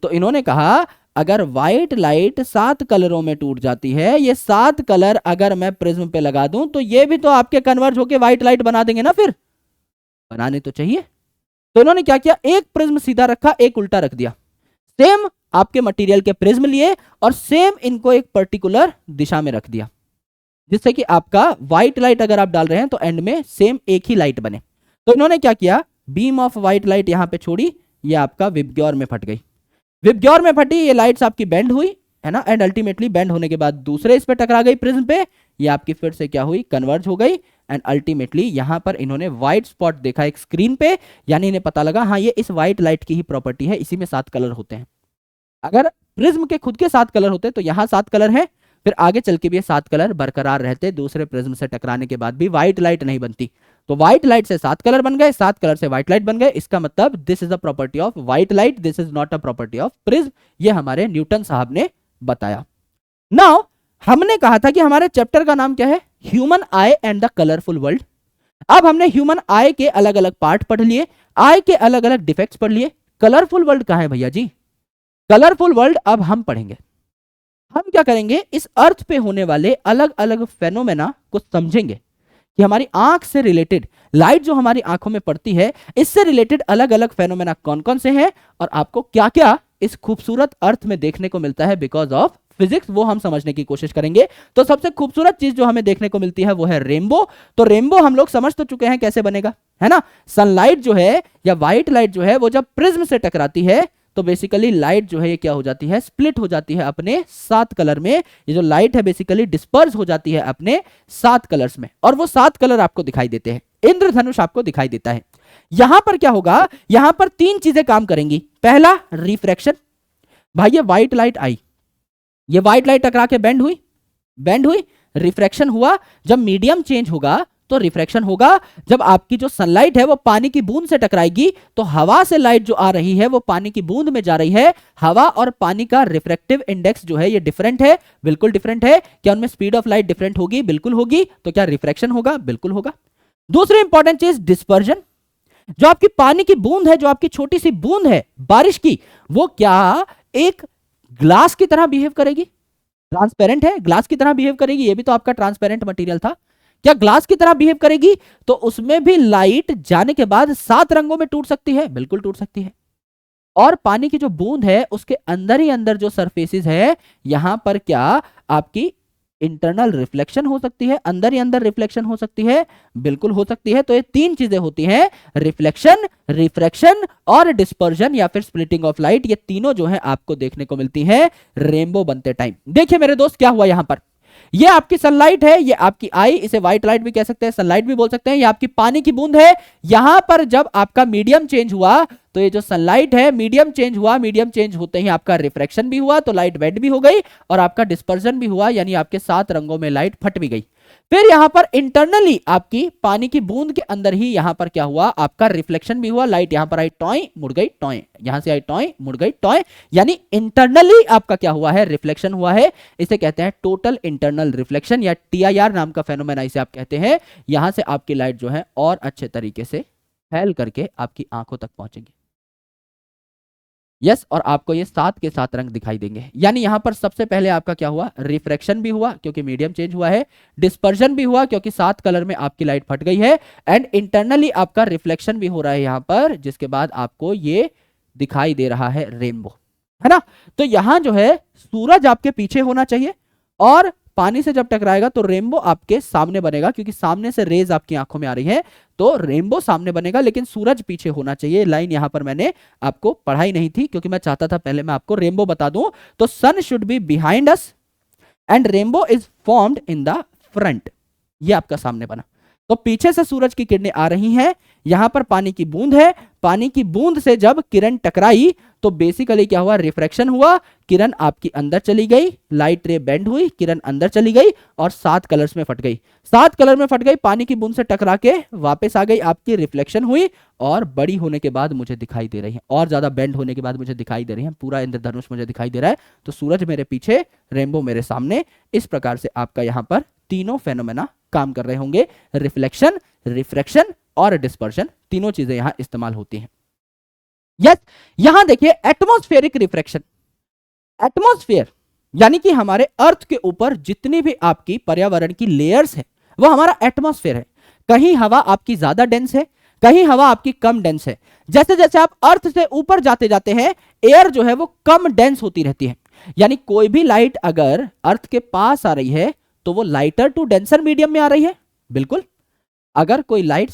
तो इन्होंने कहा अगर व्हाइट लाइट 7 कलरों में टूट जाती है, ये 7 कलर अगर मैं प्रिज्म पे लगा दूं तो ये भी तो आपके कन्वर्ज होके व्हाइट लाइट बना देंगे ना, फिर बनाने तो चाहिए। तो इन्होंने क्या किया, एक प्रिज्म सीधा रखा एक उल्टा रख दिया, सेम आपके मटेरियल के प्रिज्म लिए और सेम इनको एक पर्टिकुलर दिशा में रख दिया, जिससे कि आपका व्हाइट लाइट अगर आप डाल रहे हैं तो एंड में सेम एक ही लाइट बने। तो इन्होंने क्या किया, बीम ऑफ व्हाइट लाइट यहां पे छोड़ी, ये आपका विबग्योर में फट गई, विबग्योर में फटी, ये लाइट्स आपकी बेंड हुई, है ना, एंड अल्टीमेटली बेंड होने के बाद दूसरे इस पे टकरा गई प्रिज्म पे, ये आपकी फिर से क्या हुई, कन्वर्ज हो गई, एंड अल्टीमेटली यहां पर इन्होंने व्हाइट स्पॉट देखा एक स्क्रीन पे, यानी इन्हें पता लगा हाँ ये इस व्हाइट लाइट की ही प्रॉपर्टी है, इसी में 7 कलर होते हैं। अगर प्रिज्म के खुद के 7 कलर होते तो यहां 7 कलर है, फिर आगे चल के भी 7 कलर बरकरार रहते, दूसरे प्रिज्म से टकराने के बाद भी व्हाइट लाइट नहीं बनती। तो व्हाइट लाइट से 7 कलर बन गए, 7 कलर से व्हाइट लाइट बन गए, इसका मतलब this is a property of white light, this is not a property of prism. ये हमारे न्यूटन साहब ने बताया। नाउ हमने कहा था कि हमारे चैप्टर का नाम क्या है, human I and the colourful world. अब हमने ह्यूमन आई के अलग अलग पार्ट पढ़ लिए, आई के अलग अलग डिफेक्ट्स पढ़ लिए, कलरफुल वर्ल्ड कहां है भैया जी, कलरफुल वर्ल्ड अब हम पढ़ेंगे। हम क्या करेंगे, इस अर्थ पे होने वाले अलग अलग फेनोमेना को समझेंगे कि हमारी आंख से रिलेटेड, लाइट जो हमारी आंखों में पड़ती है इससे रिलेटेड अलग अलग फेनोमेना कौन कौन से हैं और आपको क्या क्या इस खूबसूरत अर्थ में देखने को मिलता है बिकॉज ऑफ फिजिक्स, वो हम समझने की कोशिश करेंगे। तो सबसे खूबसूरत चीज जो हमें देखने को मिलती है वो है रेनबो। तो रेनबो हम लोग समझ तो चुके हैं कैसे बनेगा, है ना। सनलाइट जो है या व्हाइट लाइट जो है वो जब प्रिज्म से टकराती है तो बेसिकली लाइट जो है ये क्या हो जाती है, स्प्लिट हो जाती है अपने 7 कलर में। ये जो लाइट है बेसिकली डिस्पर्स हो जाती है अपने 7 कलर्स में, और वो 7 कलर आपको दिखाई देते हैं। इंद्रधनुष आपको दिखाई देता है। यहां पर क्या होगा, यहां पर तीन चीजें काम करेंगी। पहला रिफ्रैक्शन, भाई ये व्हाइट लाइट आई, ये व्हाइट लाइट टकरा के बेंड हुई, बेंड हुई, रिफ्रैक्शन हुआ। जब मीडियम चेंज होगा तो रिफ्रैक्शन होगा। जब आपकी जो सनलाइट है वो पानी की बूंद से टकराएगी तो हवा से लाइट जो आ रही है वो पानी की बूंद में जा रही है। हवा और पानी का रिफ्रैक्टिव इंडेक्स जो है ये डिफरेंट है, बिल्कुल डिफरेंट है। क्या उनमें स्पीड ऑफ लाइट डिफरेंट होगी? बिल्कुल होगी। तो क्या रिफ्रैक्शन होगा? बिल्कुल होगा। दूसरी इंपॉर्टेंट चीज डिस्पर्जन। जो आपकी पानी की बूंद है, जो आपकी छोटी सी बूंद है बारिश की, वो क्या एक ग्लास की तरह बिहेव करेगी? ट्रांसपेरेंट है, ग्लास की तरह बिहेव करेगी। ये भी तो आपका ट्रांसपेरेंट मटेरियल था। क्या ग्लास की तरह बिहेव करेगी? तो उसमें भी लाइट जाने के बाद 7 रंगों में टूट सकती है, बिल्कुल टूट सकती है। और पानी की जो बूंद है उसके अंदर ही अंदर जो सरफेसेस है, यहां पर क्या आपकी इंटरनल रिफ्लेक्शन हो सकती है, अंदर ही अंदर रिफ्लेक्शन हो सकती है, बिल्कुल हो सकती है। तो ये तीन चीजें होती हैं, रिफ्लेक्शन, रिफ्रैक्शन और डिस्पर्जन या फिर स्प्लिटिंग ऑफ लाइट। ये तीनों जो है आपको देखने को मिलती है रेनबो बनते टाइम। देखिए मेरे दोस्त क्या हुआ यहां पर, ये आपकी सनलाइट है, ये आपकी आई, इसे व्हाइट लाइट भी कह सकते हैं, सनलाइट भी बोल सकते हैं। ये आपकी पानी की बूंद है। यहां पर जब आपका मीडियम चेंज हुआ तो ये जो सनलाइट है मीडियम चेंज हुआ, मीडियम चेंज होते ही आपका रिफ्रैक्शन भी हुआ तो लाइट बेंड भी हो गई और आपका डिस्पर्जन भी हुआ, यानी आपके 7 रंगों में लाइट फट भी गई। फिर यहां पर इंटरनली आपकी पानी की बूंद के अंदर ही यहां पर क्या हुआ, आपका रिफ्लेक्शन भी हुआ। लाइट यहां पर आई टॉय, मुड़ गई टॉय, यहां से आई टॉय, मुड़ गई टॉय, यानी इंटरनली आपका क्या हुआ है, रिफ्लेक्शन हुआ है। इसे कहते हैं टोटल इंटरनल रिफ्लेक्शन या टीआईआर नाम का फेनोमेना इसे आप कहते हैं। यहां से आपकी लाइट जो है और अच्छे तरीके से फैल करके आपकी आंखों तक पहुंचेगी। यस, और आपको ये 7 के 7 रंग दिखाई देंगे। यानी यहां पर सबसे पहले आपका क्या हुआ, रिफ्रैक्शन भी हुआ क्योंकि मीडियम चेंज हुआ है, डिस्पर्जन भी हुआ क्योंकि 7 कलर में आपकी लाइट फट गई है, एंड इंटरनली आपका रिफ्लेक्शन भी हो रहा है यहां पर, जिसके बाद आपको ये दिखाई दे रहा है रेनबो, है ना। तो यहां जो है सूरज आपके पीछे होना चाहिए और पानी से जब टकराएगा तो रेनबो आपके सामने बनेगा, क्योंकि सामने से रेज आपकी आंखों में आ रही है तो रेनबो सामने बनेगा, लेकिन सूरज पीछे होना चाहिए। लाइन यहां पर मैंने आपको पढ़ाई नहीं थी क्योंकि मैं चाहता था पहले मैं आपको रेनबो बता दूं। तो sun should be behind us and rainbow is formed in the front. ये आपका सामने बना, तो पीछे से सूरज की किरणें आ रही हैं, यहां पर पानी की बूंद है, पानी की बूंद से जब किरण टकराई तो बेसिकली क्या हुआ, रिफ्रैक्शन हुआ, किरण आपकी अंदर चली गई, लाइट रे बेंड हुई, किरण अंदर चली गई और 7 कलर्स में फट गई। 7 कलर में फट गई, पानी की बूंद से टकरा के वापस आ गई, आपकी रिफ्लेक्शन हुई और बड़ी होने के बाद मुझे दिखाई दे रही है, और ज्यादा बेंड होने के बाद मुझे दिखाई दे रही है, पूरा इंद्रधनुष मुझे दिखाई दे रहा है। तो सूरज मेरे पीछे, रेनबो मेरे सामने। इस प्रकार से आपका यहां पर तीनों फेनोमेना काम कर रहे होंगे, रिफ्लेक्शन, रिफ्रैक्शन और डिस्पर्शन, तीनों चीजें यहां इस्तेमाल होती हैं। यस, यहां देखिए एटमॉस्फेरिक रिफ्रैक्शन। एटमॉस्फेयर यानी कि हमारे अर्थ के ऊपर जितनी भी आपकी पर्यावरण की लेयर्स है वो हमारा एटमॉस्फेयर है। कहीं हवा आपकी ज्यादा डेंस है, कहीं हवा आपकी कम डेंस है। जैसे जैसे आप अर्थ से ऊपर जाते जाते हैं एयर जो है वो कम डेंस होती रहती है। यानी कोई भी लाइट अगर अर्थ के पास आ रही है तो वो लाइटर टू डेंसर मीडियम में आ रही है, बिल्कुल। अगर कोई लाइट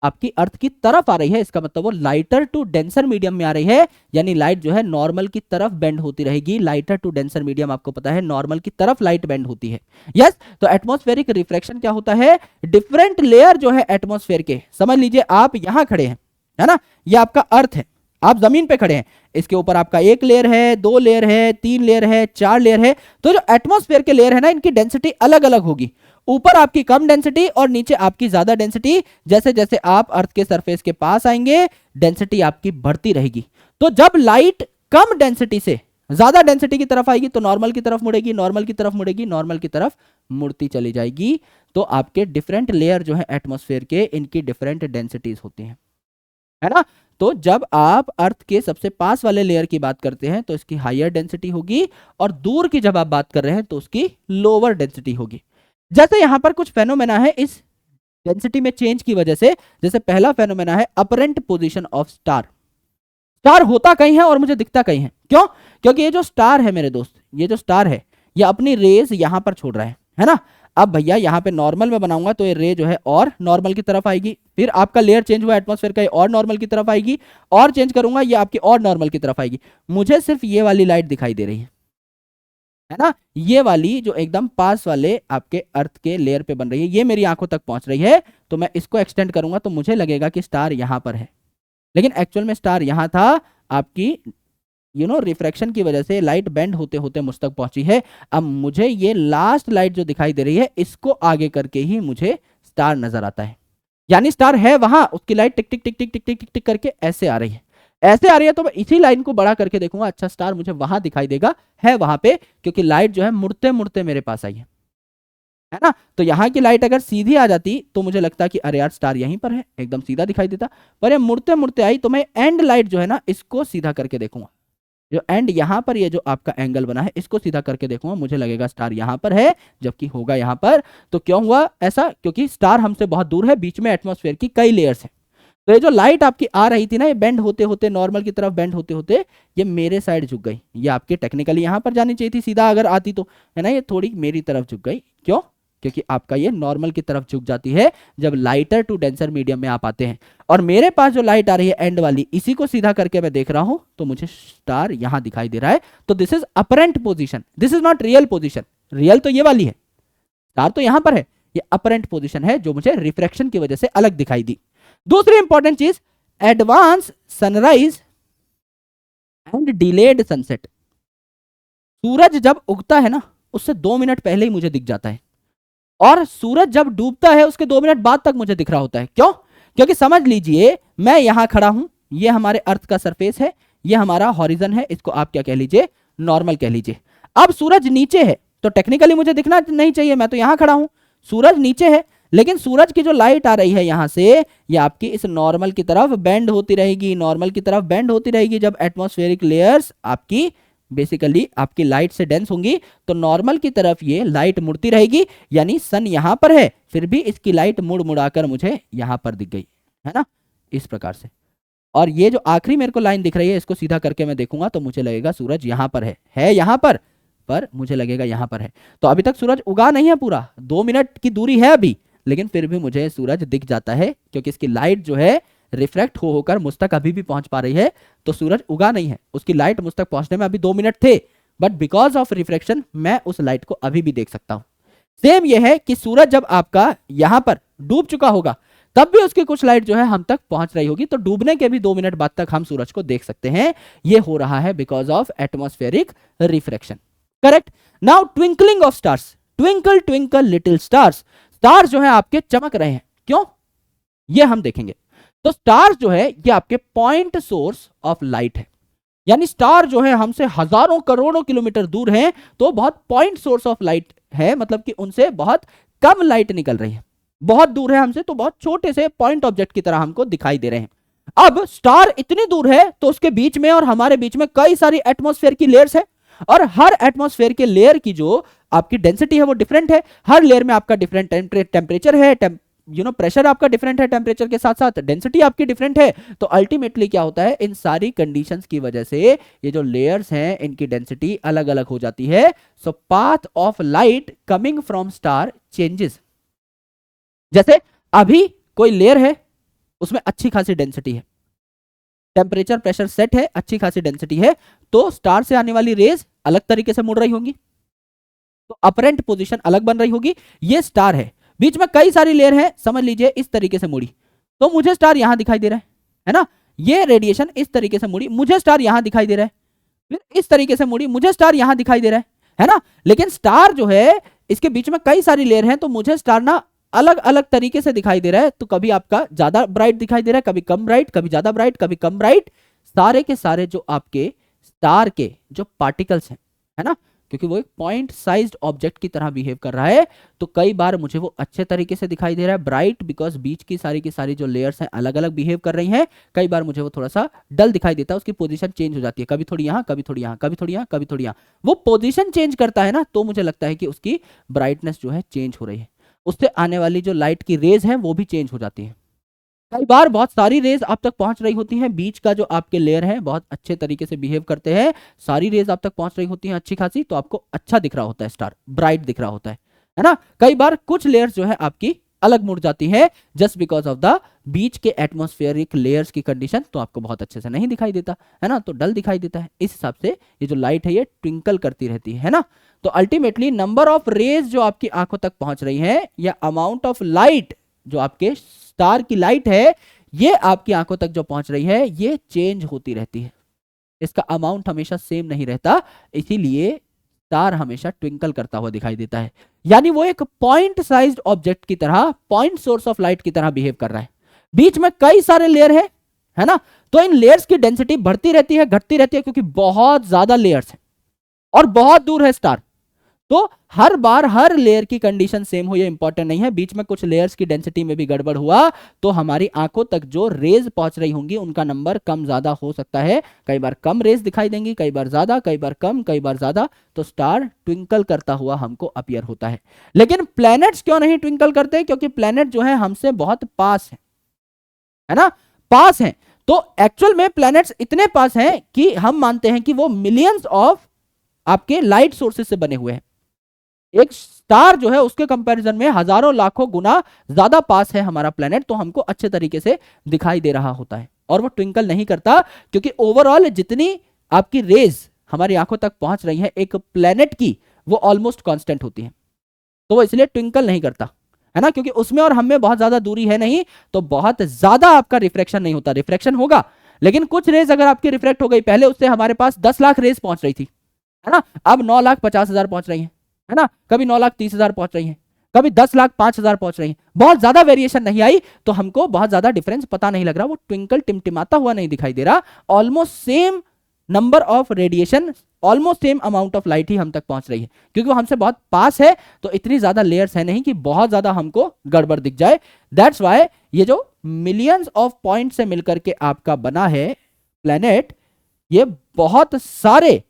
आपकी अर्थ की तरफ आ रही है इसका मतलब वो लाइटर टू डेंसर मीडियम में आ रही है, यानी लाइट जो है नॉर्मल की तरफ बेंड होती रहेगी। लाइटर टू डेंसर मीडियम आपको पता है नॉर्मल की तरफ लाइट बेंड होती है। यस, तो एटमॉस्फेरिक रिफ्रैक्शन क्या होता है, डिफरेंट लेयर जो है एटमॉस्फेयर के, समझ लीजिए आप यहां खड़े हैं, है ना, ये आपका अर्थ है, आप जमीन पे खड़े हैं, इसके ऊपर आपका 1 लेयर है, 2 लेयर है, 3 लेयर है, 4 लेयर है। तो जो एटमॉस्फेयर के लेयर है ना, इनकी डेंसिटी अलग अलग होगी। ऊपर आपकी कम डेंसिटी और नीचे आपकी ज्यादा डेंसिटी। जैसे जैसे आप अर्थ के सरफेस के पास आएंगे डेंसिटी आपकी बढ़ती रहेगी। तो जब लाइट कम डेंसिटी से ज्यादा डेंसिटी की तरफ आएगी तो नॉर्मल की तरफ मुड़ेगी, नॉर्मल की तरफ मुड़ेगी, नॉर्मल की तरफ मुड़ती चली जाएगी। तो आपके डिफरेंट लेयर जो है एटमॉस्फेयर के, इनकी डिफरेंट डेंसिटीज होती हैं, है ना। तो जब आप अर्थ के सबसे पास वाले लेयर की बात करते हैं तो इसकी हायर डेंसिटी होगी, और दूर की जब आप बात कर रहे हैं तो उसकी लोअर डेंसिटी होगी। जैसे यहां पर कुछ फेनोमेना है इस डेंसिटी में चेंज की वजह से। जैसे पहला फेनोमेना है apparent position of star. Star होता कहीं है और मुझे दिखता कहीं है, क्यों? क्योंकि ये जो स्टार है मेरे दोस्त, ये जो स्टार है ये अपनी रेज यहां पर छोड़ रहा है ना। अब भैया यहां पे नॉर्मल में बनाऊंगा तो ये रे जो है और नॉर्मल की तरफ आएगी, फिर आपका लेयर चेंज हुआ एटमॉस्फेयर का, ये और नॉर्मल की तरफ आएगी, और चेंज करूंगा ये आपकी और नॉर्मल की तरफ आएगी। मुझे सिर्फ ये वाली लाइट दिखाई दे रही है, है ना, ये वाली जो एकदम पास वाले आपके अर्थ के लेयर पे बन रही है, ये मेरी आंखों तक पहुंच रही है, तो मैं इसको एक्सटेंड करूंगा तो मुझे लगेगा कि स्टार यहां पर है, लेकिन एक्चुअल में स्टार यहां था। आपकी रिफ्रैक्शन की वजह से लाइट बेंड होते होते मुझ तक पहुंची है। अब मुझे ये लास्ट लाइट जो दिखाई दे रही है, इसको आगे करके ही मुझे स्टार नजर आता है, यानी स्टार है वहां, उसकी लाइट टिक टिक टिक टिक टिक टिक टिक टिक करके ऐसे आ रही है, ऐसे आ रही है, तो मैं इसी लाइन को बड़ा करके देखूंगा, अच्छा स्टार मुझे वहां दिखाई देगा, है वहां पे, क्योंकि लाइट जो है मुड़ते मुड़ते मेरे पास आई है ना। तो यहाँ की लाइट अगर सीधी आ जाती तो मुझे लगता कि अरे यार स्टार यहीं पर है, एकदम सीधा दिखाई देता, पर ये मुड़ते मुड़ते आई, तो मैं एंड लाइट जो है ना इसको सीधा करके देखूंगा, जो एंड यहां पर ये जो आपका एंगल बना है इसको सीधा करके देखूंगा, मुझे लगेगा स्टार यहां पर है, जबकि होगा यहां पर। तो क्यों हुआ ऐसा, क्योंकि स्टार हमसे बहुत दूर है, बीच में एटमॉस्फेयर की कई लेयर्स हैं। तो ये जो लाइट आपकी आ रही थी ना, ये बेंड होते होते नॉर्मल की तरफ बेंड होते होते ये मेरे साइड झुक गई, ये आपके टेक्निकली यहां पर जानी चाहिए थी सीधा अगर आती तो, है ना, ये थोड़ी मेरी तरफ झुक गई। क्यों, क्योंकि आपका ये नॉर्मल की तरफ झुक जाती है जब लाइटर टू डेंसर मीडियम में आप आते हैं। और मेरे पास जो लाइट आ रही है एंड वाली, इसी को सीधा करके मैं देख रहा हूं तो मुझे स्टार यहां दिखाई दे रहा है। तो this is apparent position, this is not real position, real तो ये वाली है, स्टार तो यहां पर है, ये अपरेंट पोजीशन है जो मुझे रिफ्रैक्शन की वजह से अलग दिखाई दी। दूसरी इंपॉर्टेंट चीज, advance sunrise and delayed sunset. सूरज जब उगता है ना उससे 2 मिनट पहले ही मुझे दिख जाता है, और सूरज जब डूबता है उसके 2 मिनट बाद तक मुझे दिख रहा होता है। क्यों, क्योंकि समझ लीजिए मैं यहां खड़ा हूं, ये हमारे अर्थ का सरफेस है, ये हमारा हॉरिजन है, इसको आप क्या कह लीजिए, नॉर्मल कह लीजिए। अब सूरज नीचे है तो टेक्निकली मुझे दिखना नहीं चाहिए, मैं तो यहां खड़ा हूं, सूरज नीचे है, लेकिन सूरज की जो लाइट आ रही है यहां से, ये आपकी इस नॉर्मल की तरफ बेंड होती रहेगी, नॉर्मल की तरफ बेंड होती रहेगी। जब एटमॉस्फेरिक लेयर्स आपकी बेसिकली आपकी लाइट से डेंस होंगी तो नॉर्मल की तरफ ये लाइट मुड़ती रहेगी, यानी सन यहां पर है फिर भी इसकी लाइट मुड़ मुड़ाकर मुझे यहां पर दिख गई, है ना, इस प्रकार से। और ये जो आखिरी मेरे को लाइन दिख रही है इसको सीधा करके मैं देखूंगा तो मुझे लगेगा सूरज यहां पर है यहां पर मुझे लगेगा यहां पर है। तो अभी तक सूरज उगा नहीं है पूरा, 2 मिनट की दूरी है अभी, लेकिन फिर भी मुझे सूरज दिख जाता है क्योंकि इसकी लाइट जो है रिफ्रैक्ट हो होकर मुझ तक अभी भी पहुंच पा रही है। तो सूरज उगा नहीं है, उसकी लाइट मुझ तक पहुंचने में अभी 2 मिनट थे, बट बिकॉज ऑफ रिफ्रैक्शन मैं उस लाइट को अभी भी देख सकता हूं। सेम यह है कि सूरज जब आपका यहां पर डूब चुका होगा तब भी उसकी कुछ लाइट जो है हम तक पहुंच रही होगी, तो डूबने के भी 2 मिनट बाद तक हम सूरज को देख सकते हैं। यह हो रहा है because of atmospheric refraction, correct. Now twinkling of stars, twinkle twinkle little stars, star जो है आपके चमक रहे हैं, क्यों, ये हम देखेंगे। तो स्टार जो है ये आपके पॉइंट सोर्स ऑफ लाइट है, यानी स्टार जो है हमसे हजारों करोड़ों किलोमीटर दूर हैं तो बहुत पॉइंट सोर्स ऑफ लाइट है, मतलब कि उनसे बहुत कम लाइट निकल रही है, बहुत दूर है हमसे तो बहुत छोटे से पॉइंट ऑब्जेक्ट की तरह हमको दिखाई दे रहे हैं। अब स्टार इतनी दूर है तो उसके बीच में और हमारे बीच में कई सारी एटमॉस्फेयर की लेयर्स है, और हर एटमॉस्फेयर के लेयर की जो आपकी डेंसिटी है वो डिफरेंट है, हर लेयर में आपका डिफरेंट टेम्परेचर है, प्रेशर आपका डिफरेंट है, टेम्परेचर के साथ साथ डेंसिटी आपकी डिफरेंट है। तो अल्टीमेटली क्या होता है, इन सारी कंडीशंस की वजह से ये जो लेयर्स हैं इनकी डेंसिटी अलग अलग हो जाती है। So path of light coming from star changes. जैसे अभी कोई लेयर है उसमें अच्छी खासी डेंसिटी है, टेम्परेचर प्रेशर सेट है, अच्छी खासी डेंसिटी है, तो स्टार से आने वाली रेज अलग तरीके से मुड़ रही होंगी, तो अपरेंट पोजीशन अलग बन रही होगी। ये स्टार है, बीच में कई सारी लेयर है, समझ लीजिए इस तरीके से मुड़ी, तो मुझे स्टार यहां दिखाई दे रहा है ना, ये रेडिएशन इस तरीके से मुड़ी, मुझे स्टार यहां दिखाई दे रहा है, फिर इस तरीके से मुड़ी, मुझे स्टार यहां दिखाई दे रहा है ना। लेकिन स्टार जो है इसके बीच में कई सारी लेयर हैं तो मुझे स्टार ना अलग अलग तरीके से दिखाई दे रहा है, तो कभी आपका ज्यादा ब्राइट दिखाई दे रहा है, कभी कम ब्राइट, कभी ज्यादा ब्राइट, कभी कम ब्राइट। सारे के सारे जो आपके स्टार के जो पार्टिकल्स हैं, है ना, क्योंकि वो एक पॉइंट साइज्ड ऑब्जेक्ट की तरह बिहेव कर रहा है, तो कई बार मुझे वो अच्छे तरीके से दिखाई दे रहा है ब्राइट, बिकॉज बीच की सारी जो लेयर्स हैं अलग अलग बिहेव कर रही हैं। कई बार मुझे वो थोड़ा सा डल दिखाई देता है, उसकी पोजीशन चेंज हो जाती है, कभी थोड़ी यहाँ, कभी थोड़ी यहाँ, कभी थोड़ी यहाँ, कभी थोड़ी यहाँ, वो पोजीशन चेंज करता है ना, तो मुझे लगता है कि उसकी ब्राइटनेस जो है चेंज हो रही है, उससे आने वाली जो लाइट की रेज है वो भी चेंज हो जाती है। कई बार बहुत सारी रेज आप तक पहुंच रही होती हैं, बीच का जो आपके लेयर है बहुत अच्छे तरीके से बिहेव करते हैं, सारी रेज आप तक पहुंच रही होती हैं अच्छी खासी, तो आपको अच्छा दिख रहा होता है, स्टार ब्राइट दिख रहा होता है ना। कई बार कुछ लेयर्स जो है आपकी अलग मुड़ जाती है just because of the beach के एटमॉस्फेरिक लेयर्स की कंडीशन, तो आपको बहुत अच्छे से नहीं दिखाई देता है ना, तो डल दिखाई देता है। इस हिसाब से ये जो लाइट है ये ट्विंकल करती रहती है ना। तो अल्टीमेटली नंबर ऑफ रेज जो आपकी आंखों तक पहुंच रही है या अमाउंट ऑफ लाइट जो आपके स्टार की लाइट है ये आपकी आंखों तक जो पहुंच रही है ये चेंज होती रहती है, इसका अमाउंट हमेशा सेम नहीं रहता, इसीलिए स्टार हमेशा ट्विंकल करता हुआ दिखाई देता है। यानी वो एक पॉइंट साइज्ड ऑब्जेक्ट की तरह, पॉइंट सोर्स ऑफ लाइट की तरह बिहेव कर रहा है। बीच में कई सारे लेयर है ना, तो इन लेयर्स की डेंसिटी बढ़ती रहती है, घटती रहती है, क्योंकि बहुत ज्यादा लेयर्स है और बहुत दूर है स्टार। तो हर बार हर लेयर की कंडीशन सेम हो ये इंपॉर्टेंट नहीं है, बीच में कुछ लेयर्स की डेंसिटी में भी गड़बड़ हुआ तो हमारी आंखों तक जो रेज पहुंच रही होंगी उनका नंबर कम ज्यादा हो सकता है। कई बार कम रेज दिखाई देंगी, कई बार ज्यादा, कई बार कम, कई बार ज्यादा, तो स्टार ट्विंकल करता हुआ हमको अपीयर होता है। लेकिन प्लैनेट्स क्यों नहीं ट्विंकल करते? क्योंकि प्लैनेट जो है हमसे बहुत पास है ना, पास है। तो एक्चुअल में प्लैनेट्स इतने पास हैं कि हम मानते हैं कि वो मिलियंस ऑफ आपके लाइट सोर्सेस से बने हुए हैं। एक स्टार जो है उसके कंपैरिजन में हजारों लाखों गुना ज्यादा पास है हमारा प्लेनेट, तो हमको अच्छे तरीके से दिखाई दे रहा होता है और वो ट्विंकल नहीं करता, क्योंकि ओवरऑल जितनी आपकी रेज हमारी आंखों तक पहुंच रही है एक प्लेनेट की वो ऑलमोस्ट कांस्टेंट होती है, तो वो इसलिए ट्विंकल नहीं करता, है ना, क्योंकि उसमें और हम में बहुत ज्यादा दूरी है नहीं, तो बहुत ज्यादा आपका रिफ्रैक्शन नहीं होता। रिफ्रैक्शन होगा लेकिन कुछ रेज अगर आपकी रिफ्लेक्ट हो गई, पहले उससे हमारे पास 10 लाख रेज पहुंच रही थी, है ना, अब 9,50,000 पहुंच रही है ना, कभी 9,30,000 पहुंच रही है, कभी 10,05,000 पहुंच रही है, बहुत ज्यादा वेरिएशन नहीं आई, तो हमको बहुत ज्यादा डिफरेंस पता नहीं लग रहा, वो ट्विंकल टिमटिमाता हुआ नहीं दिखाई दे रहा, almost same number of radiation, almost same amount of light ही हम तक पहुंच रही है, क्योंकि वो हमसे बहुत पास है, तो इतनी ज्यादा लेयर्स है नहीं कि बहुत ज्यादा हमको गड़बड़ दिख जाए। दैट्स वाई ये जो मिलियंस ऑफ पॉइंट से मिलकर के आपका बना है प्लेनेट, ये बहुत सारे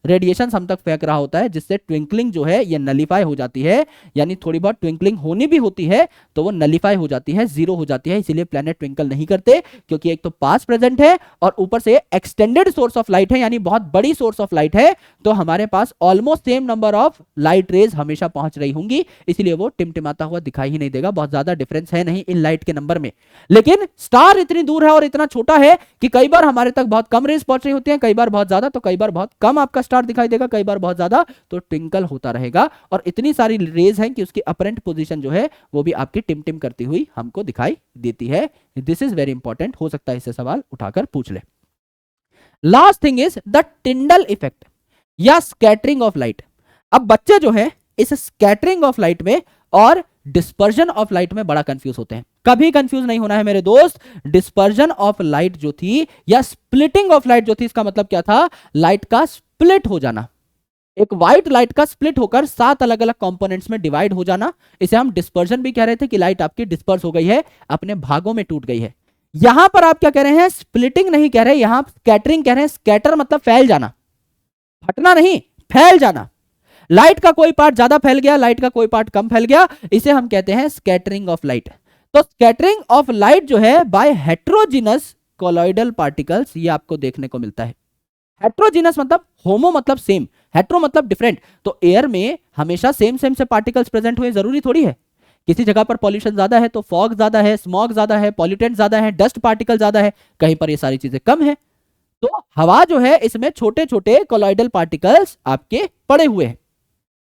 रेडिएशन हम तक फेंक रहा होता है, जिससे ट्विंकलिंग जो है ये नलीफाई हो जाती है, यानी थोड़ी बहुत ट्विंकलिंग होनी भी होती है तो वो नलीफाई हो जाती है, जीरो हो जाती है। इसीलिए प्लैनेट ट्विंकल नहीं करते, क्योंकि एक तो पास प्रेजेंट है और ऊपर से एक्सटेंडेड सोर्स ऑफ लाइट है, यानी बहुत बड़ी सोर्स ऑफ लाइट है, तो हमारे पास almost same number of light rays हमेशा पहुंच रही होंगी, इसलिए वो टिमटिमाता हुआ दिखाई ही नहीं देगा, बहुत ज्यादा डिफरेंस है नहीं इन लाइट के नंबर में। लेकिन स्टार इतनी दूर है और इतना छोटा है कि कई बार हमारे तक बहुत कम रेज पहुंच रही होती है, कई बार बहुत ज्यादा, तो कई बार बहुत कम आपका दिखाई देगा, कई बार बहुत ज्यादा, तो ट्विंकल होता रहेगा। और इतनी सारी रेज हैं कि उसकी अपरेंट पोजीशन जो है वो भी आपकी टिम करती हुई हमको दिखाई देती है। दिस इज वेरी इंपॉर्टेंट, हो सकता है इससे सवाल उठाकर पूछ ले। Last thing is the Tyndall effect या स्कैटरिंग ऑफ लाइट। अब बच्चे जो है इस स्कैटरिंग ऑफ लाइट में और डिस्पर्जन ऑफ लाइट में बड़ा कंफ्यूज होते हैं। कभी कंफ्यूज नहीं होना है मेरे दोस्त। डिस्पर्जन ऑफ लाइट जो थी या स्प्लिटिंग ऑफ लाइट जो थी, इसका मतलब क्या था? लाइट का स्प्लिट हो जाना, एक व्हाइट लाइट का स्प्लिट होकर 7 अलग अलग कंपोनेंट्स में डिवाइड हो जाना, इसे हम डिस्पर्जन भी कह रहे थे कि लाइट आपकी डिस्पर्स हो गई है, अपने भागों में टूट गई है। यहां पर आप क्या कह रहे हैं? स्प्लिटिंग नहीं कह रहे, यहां स्कैटरिंग कह रहे हैं। स्कैटर मतलब फैल जाना, फटना नहीं, फैल जाना। लाइट का कोई पार्ट ज्यादा फैल गया, लाइट का कोई पार्ट कम फैल गया, इसे हम कहते हैं स्कैटरिंग ऑफ लाइट। तो स्कैटरिंग ऑफ लाइट जो है बाय हेट्रोजिनस कोलॉइडल पार्टिकल्स, ये आपको देखने को मिलता है। हेट्रोजिनस मतलब होमो मतलब सेम, हेट्रो मतलब डिफरेंट। तो एयर में हमेशा सेम सेम से पार्टिकल्स प्रेजेंट हुए जरूरी थोड़ी है। किसी जगह पर पॉल्यूशन ज्यादा है तो फॉग ज्यादा है, स्मॉग ज्यादा है, पॉल्यूटेंट ज्यादा है, डस्ट पार्टिकल ज्यादा है, कहीं पर ये सारी चीजें कम है। तो हवा जो है इसमें छोटे छोटे कोलॉइडल पार्टिकल्स आपके पड़े हुए हैं।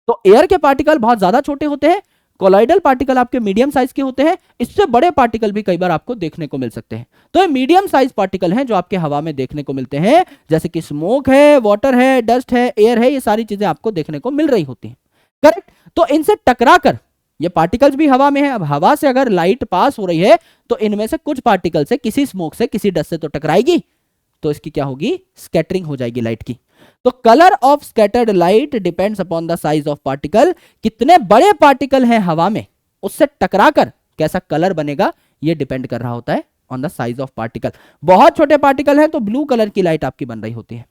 तो एयर के पार्टिकल बहुत ज्यादा छोटे होते हैं, कोलॉइडल पार्टिकल आपके मीडियम साइज के होते हैं, इससे बड़े पार्टिकल भी कई बार आपको देखने को मिल सकते हैं। तो ये मीडियम साइज पार्टिकल हैं जो आपके हवा में देखने को मिलते हैं, जैसे कि स्मोक है, वाटर है, डस्ट है, एयर है, ये सारी चीजें आपको देखने को मिल रही होती हैं। करेक्ट? तो इनसे टकराकर ये पार्टिकल्स भी हवा में है। अब हवा से अगर लाइट पास हो रही है तो इनमें से कुछ पार्टिकल से, किसी स्मोक से, किसी डस्ट से तो टकराएगी, तो इसकी क्या होगी? स्कैटरिंग हो जाएगी लाइट की। तो colour of scattered light depends upon the size of particle. कितने बड़े पार्टिकल हैं हवा में, उससे टकराकर कैसा कलर बनेगा, यह डिपेंड कर रहा होता है on the size of particle. बहुत छोटे पार्टिकल हैं तो ब्लू कलर की लाइट आपकी बन रही होती है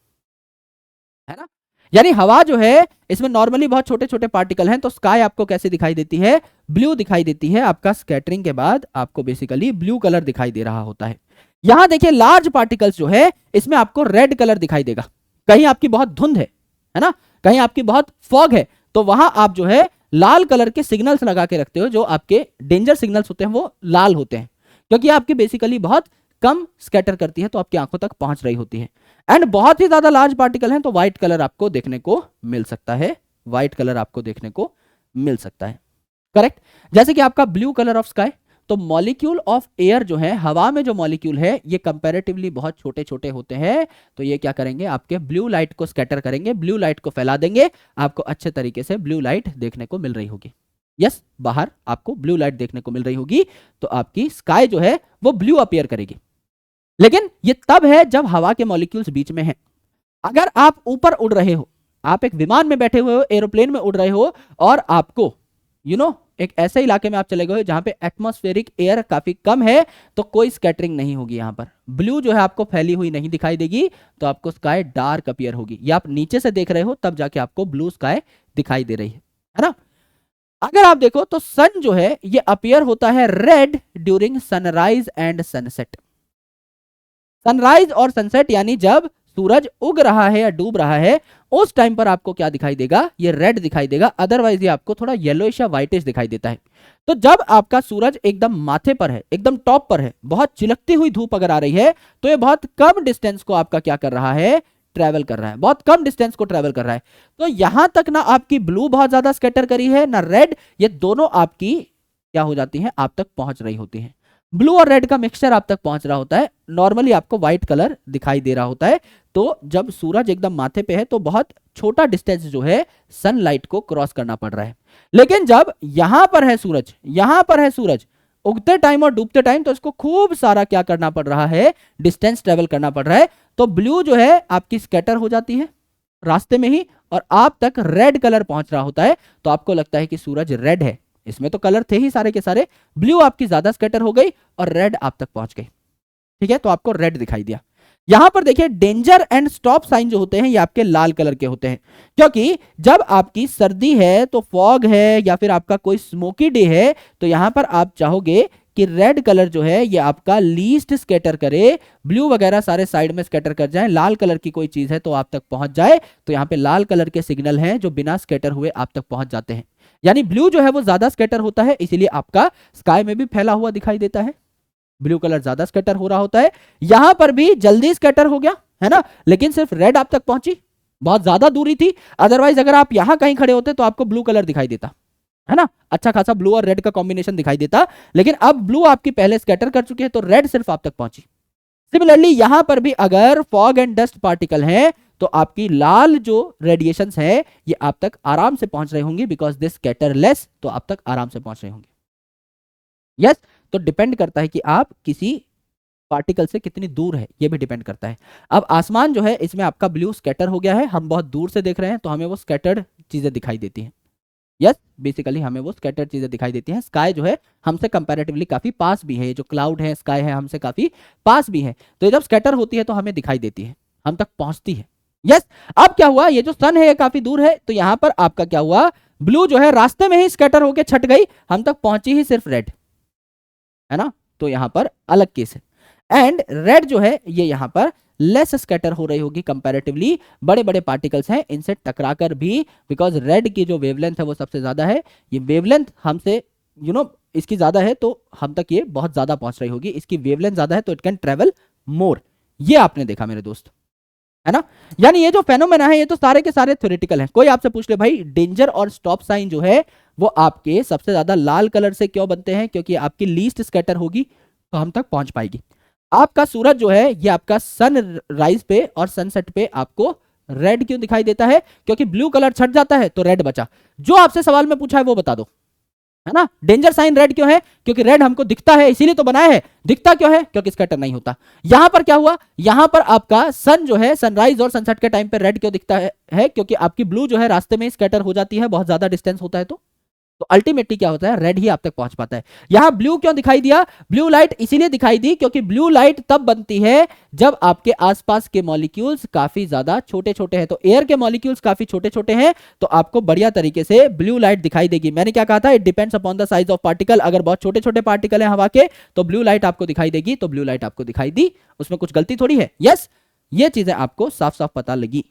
ना। यानी हवा जो है इसमें नॉर्मली बहुत छोटे छोटे पार्टिकल हैं, तो स्काई आपको कैसे दिखाई देती है? ब्लू दिखाई देती है। आपका स्कैटरिंग के बाद आपको बेसिकली ब्लू कलर दिखाई दे रहा होता है। यहां देखिए लार्ज पार्टिकल्स जो है इसमें आपको रेड कलर दिखाई देगा। कहीं आपकी बहुत धुंध है ना, कहीं आपकी बहुत फॉग है, तो वहां आप जो है लाल कलर के सिग्नल्स लगा के रखते हो, जो आपके डेंजर सिग्नल्स होते हैं वो लाल होते हैं, क्योंकि आपकी बेसिकली बहुत कम स्कैटर करती है तो आपकी आंखों तक पहुंच रही होती है। एंड बहुत ही ज्यादा लार्ज पार्टिकल हैं तो व्हाइट कलर आपको देखने को मिल सकता है, व्हाइट कलर आपको देखने को मिल सकता है। करेक्ट। जैसे कि आपका ब्लू कलर ऑफ स्काई, तो मॉलिक्यूल ऑफ एयर जो है, हवा में जो मॉलिक्यूल है ये कंपैरेटिवली बहुत छोटे छोटे होते हैं, तो ये क्या करेंगे, आपके ब्लू लाइट को स्कैटर करेंगे, ब्लू लाइट को फैला देंगे, आपको अच्छे तरीके से ब्लू लाइट देखने को मिल रही होगी। यस, बाहर आपको ब्लू लाइट देखने को मिल रही होगी, तो आपकी स्काई जो है वो ब्लू अपीयर करेगी। लेकिन ये तब है जब हवा के मॉलिक्यूल्स बीच में हैं। अगर आप ऊपर उड़ रहे हो, आप एक विमान में बैठे हुए हो, एरोप्लेन में उड़ रहे हो, और आपको एक ऐसे इलाके में आप चले गए जहां पे एटमॉस्फेरिक एयर काफी कम है, तो कोई स्कैटरिंग नहीं होगी। यहां पर ब्लू जो है आपको फैली हुई नहीं दिखाई देगी, तो आपको स्काई डार्क अपीयर होगी। या आप नीचे से देख रहे हो तब जाके आपको ब्लू स्काई दिखाई दे रही है ना। अगर आप देखो तो सन जो है ये अपीयर होता है red during sunrise and sunset. Sunrise और सनसेट यानी जब सूरज उग रहा है या डूब रहा है, उस टाइम पर आपको क्या दिखाई देगा, ये रेड दिखाई देगा, अदरवाइज ये आपको थोड़ा येलोइश या व्हाइटिश दिखाई देता है। तो जब आपका सूरज एकदम माथे पर है, एकदम टॉप पर है, बहुत चिलकती हुई धूप अगर आ रही है, तो ये बहुत कम डिस्टेंस को आपका क्या कर रहा है, ट्रेवल कर रहा है, बहुत कम डिस्टेंस को ट्रेवल कर रहा है। तो यहां तक ना आपकी ब्लू बहुत ज्यादा स्कैटर करी है, ना रेड, ये दोनों आपकी क्या हो जाती हैं, आप तक पहुंच रही होती हैं। ब्लू और रेड का मिक्सचर आप तक पहुंच रहा होता है। नॉर्मली आपको व्हाइट कलर दिखाई दे रहा होता है। तो जब सूरज एकदम माथे पे है तो बहुत छोटा डिस्टेंस जो है सनलाइट को क्रॉस करना पड़ रहा है। लेकिन जब यहां पर है सूरज, यहां पर है सूरज उगते टाइम और डूबते टाइम, तो इसको खूब सारा क्या करना पड़ रहा है, डिस्टेंस ट्रेवल करना पड़ रहा है। तो ब्लू जो है आपकी स्कैटर हो जाती है रास्ते में ही, और आप तक रेड कलर पहुंच रहा होता है। तो आपको लगता है कि सूरज रेड है, इसमें तो कलर थे ही सारे के सारे, ब्लू आपकी ज्यादा स्कैटर हो गई और रेड आप तक पहुंच गई। ठीक है, तो आपको रेड दिखाई दिया। यहां पर देखिए डेंजर एंड स्टॉप साइन जो होते हैं ये आपके लाल कलर के होते हैं, क्योंकि जब आपकी सर्दी है तो फॉग है या फिर आपका कोई स्मोकी डे है, तो यहां पर आप चाहोगे कि रेड कलर जो है ये आपका लीस्ट स्कैटर करे, ब्लू वगैरह सारे साइड में स्कैटर कर जाए, लाल कलर की कोई चीज है तो आप तक पहुंच जाए। तो यहां पे लाल कलर के सिग्नल हैं जो बिना स्कैटर हुए आप तक पहुंच जाते हैं। यानी ब्लू जो है वो ज्यादा स्कैटर होता है, इसीलिए आपका स्काई में भी फैला हुआ दिखाई देता है। ब्लू कलर ज्यादा स्कैटर हो रहा होता है। यहां पर भी जल्दी स्कैटर हो गया है ना, लेकिन सिर्फ रेड आप तक पहुंची, बहुत ज्यादा दूरी थी। अदरवाइज अगर आप यहां कहीं खड़े होते तो आपको ब्लू कलर दिखाई देता है ना, अच्छा खासा ब्लू और रेड का कॉम्बिनेशन दिखाई देता। लेकिन अब ब्लू आपकी पहले स्कैटर कर चुकी है, तो रेड सिर्फ आप तक पहुंची। सिमिलरली यहां पर भी अगर फॉग एंड डस्ट पार्टिकल है, तो आपकी लाल जो रेडिएशंस है ये आप तक आराम से पहुंच रहे होंगे, बिकॉज दिस स्कैटर लेस, तो आप तक आराम से पहुंच रहे होंगे। यस, तो डिपेंड करता है कि आप किसी पार्टिकल से कितनी दूर है, ये भी डिपेंड करता है। अब आसमान जो है इसमें आपका ब्लू स्कैटर हो गया है, हम बहुत दूर से देख रहे हैं तो हमें वो स्कैटर्ड चीजें दिखाई देती हैं। यस, बेसिकली हमें वो स्कैटर्ड चीजें दिखाई देती हैं। स्काई जो है हमसे कंपैरेटिवली काफी पास भी है, जो क्लाउड है, स्काई है, हमसे काफी पास भी है। तो ये जब स्कैटर होती है तो हमें दिखाई देती है, हम तक पहुंचती है। यस, अब क्या हुआ, ये जो सन है ये काफी दूर है, तो यहां पर आपका क्या हुआ, ब्लू जो है रास्ते में ही स्कैटर होकर छट गई, हम तक पहुंची ही सिर्फ रेड, है ना। तो यहां पर अलग केस है। एंड रेड जो है ये यहां पर लेस स्कैटर हो रही होगी कंपैरेटिवली, बड़े बड़े पार्टिकल्स हैं इनसे टकराकर भी, बिकॉज रेड की जो वेवलेंथ है वो सबसे ज्यादा है। ये वेवलेंथ हमसे इसकी ज्यादा है, तो हम तक ये बहुत ज्यादा पहुंच रही होगी। इसकी वेवलेंथ ज्यादा है तो इट कैन ट्रेवल मोर। ये आपने देखा मेरे दोस्त, है ना। यानी ये जो फेनोमेना है ये तो सारे के सारे थ्योरेटिकल हैं। कोई आपसे पूछ ले भाई डेंजर और स्टॉप साइन जो है वो आपके सबसे ज्यादा लाल कलर से क्यों बनते हैं, क्योंकि आपकी लीस्ट स्कैटर होगी तो हम तक पहुंच पाएगी। आपका सूरज जो है ये आपका सन राइज पे और सनसेट पे आपको रेड क्यों दिखाई देता है, क्योंकि ब्लू कलर छट जाता है तो रेड बचा। जो आपसे सवाल में पूछा है वो बता दो, है ना। डेंजर साइन रेड क्यों है, क्योंकि रेड हमको दिखता है इसीलिए तो बनाया है। दिखता क्यों है, क्योंकि स्कैटर नहीं होता। यहां पर क्या हुआ, यहां पर आपका सन जो है सनराइज और सनसेट के टाइम पे रेड क्यों दिखता है क्योंकि आपकी ब्लू जो है रास्ते में स्कैटर हो जाती है, बहुत ज्यादा डिस्टेंस होता है। तो अल्टीमेटली क्या होता है, रेड ही आप तक पहुंच पाता है। यहां ब्लू क्यों दिखाई दिया, ब्लू लाइट इसीलिए दिखाई दी क्योंकि ब्लू लाइट तब बनती है जब आपके आसपास के मॉलिक्यूल्स काफी ज्यादा छोटे छोटे हैं। तो एयर के मॉलिक्यूल्स काफी छोटे छोटे हैं, तो आपको बढ़िया तरीके से ब्लू लाइट दिखाई देगी। मैंने क्या कहा था, it depends upon the size of particle. अगर बहुत छोटे छोटे पार्टिकल है हवा के तो ब्लू लाइट आपको दिखाई देगी, तो ब्लू लाइट आपको दिखाई दी, उसमें कुछ गलती थोड़ी है। यस, ये चीजें आपको साफ साफ पता लगी।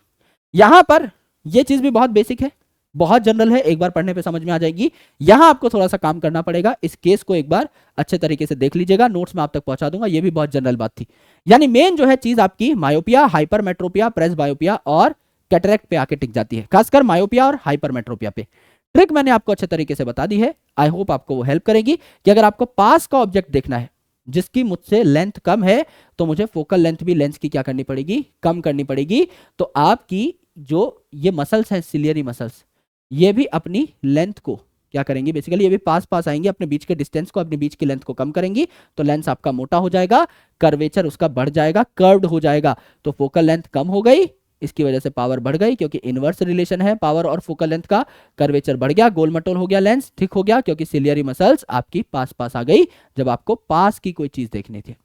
यहां पर यह चीज भी बहुत बेसिक है, बहुत जनरल है, एक बार पढ़ने पे समझ में आ जाएगी। यहां आपको थोड़ा सा काम करना पड़ेगा, इस केस को एक बार अच्छे तरीके से देख लीजिएगा, नोट्स में आप तक पहुंचा दूंगा। ये भी बहुत जनरल बात थी। यानी मेन जो है चीज आपकी मायोपिया, हाइपरमेट्रोपिया, प्रेस बायोपिया और कैटरेक्ट पे आके टिक जाती है, खासकर मायोपिया और हाइपरमेट्रोपिया पे। ट्रिक मैंने आपको अच्छे तरीके से बता दी है, आई होप आपको वो हेल्प करेगी कि अगर आपको पास का ऑब्जेक्ट देखना है जिसकी मुझसे लेंथ कम है, तो मुझे फोकल लेंथ भी लेंस की क्या करनी पड़ेगी, कम करनी पड़ेगी। तो आपकी जो ये मसल्स हैं, सिलियरी मसल्स, ये भी अपनी लेंथ को क्या करेंगी, बेसिकली ये भी पास पास आएंगी, अपने बीच के डिस्टेंस को, अपने बीच की लेंथ को कम करेंगी, तो लेंस आपका मोटा हो जाएगा, कर्वेचर उसका बढ़ जाएगा, कर्व्ड हो जाएगा, तो फोकल लेंथ कम हो गई, इसकी वजह से पावर बढ़ गई, क्योंकि इनवर्स रिलेशन है पावर और फोकल लेंथ का। कर्वेचर बढ़ गया, गोल मटोल हो गया लेंस, ठीक हो गया, क्योंकि सिलियरी मसल्स आपकी पास पास आ गई जब आपको पास की कोई चीज देखनी थी।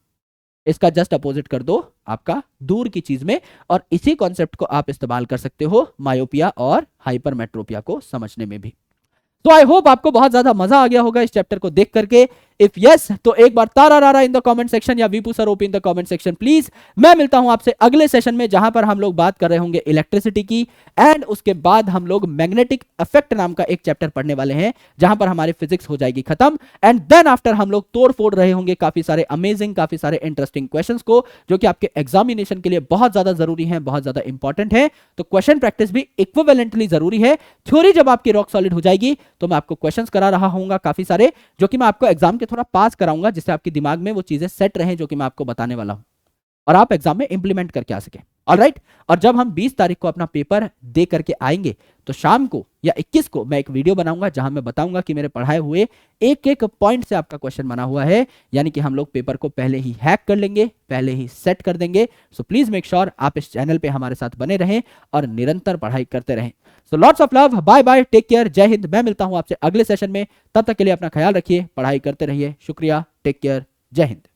इसका जस्ट अपोजिट कर दो आपका दूर की चीज में, और इसी कॉन्सेप्ट को आप इस्तेमाल कर सकते हो मायोपिया और हाइपरमेट्रोपिया को समझने में भी। तो आई होप आपको बहुत ज्यादा मजा आ गया होगा इस चैप्टर को देख करके। इफ यस, तो एक बार तारा रारा इन द कमेंट सेक्शन या वीपू sir OP in the comment section please. मैं मिलता हूं आपसे अगले सेशन में, जहां पर हम लोग बात कर रहे होंगे इलेक्ट्रिसिटी की, एंड उसके बाद हम लोग मैग्नेटिक इफेक्ट नाम का एक चैप्टर पढ़ने वाले हैं, जहां पर हमारी फिजिक्स हो जाएगी खत्म। एंड देन आफ्टर हम लोग तोड़ फोड़ रहे होंगे काफी सारे अमेजिंग, काफी सारे इंटरेस्टिंग क्वेश्चंस को, जो कि आपके एग्जामिनेशन के लिए बहुत ज्यादा जरूरी है, बहुत ज्यादा इंपॉर्टेंट है। तो क्वेश्चन प्रैक्टिस भी इक्विवेलेंटली जरूरी है। थ्योरी जब आपकी रॉक सॉलिड हो जाएगी, तो मैं आपको क्वेश्चंस करा रहा हूंगा काफी सारे, जो कि मैं आपको एग्जाम के थोड़ा पास कराऊंगा, जिससे आपके दिमाग में वो चीजें सेट रहें जो कि मैं आपको बताने वाला हूं, और आप एग्जाम में इंप्लीमेंट करके आ सके। ऑलराइट, और जब हम 20 तारीख को अपना पेपर दे करके आएंगे, तो शाम को या 21 को मैं एक वीडियो बनाऊंगा, जहां मैं बताऊंगा कि मेरे पढ़ाए हुए एक एक पॉइंट से आपका क्वेश्चन बना हुआ है, यानी कि हम लोग पेपर को पहले ही हैक कर लेंगे, पहले ही सेट कर देंगे। सो प्लीज मेक श्योर आप इस चैनल पे हमारे साथ बने रहें और निरंतर पढ़ाई करते रहें। So lots of love, bye bye, take care, जय हिंद। मैं मिलता हूं आपसे अगले सेशन में, तब तक के लिए अपना ख्याल रखिए, पढ़ाई करते रहिए। शुक्रिया, टेक केयर, जय हिंद।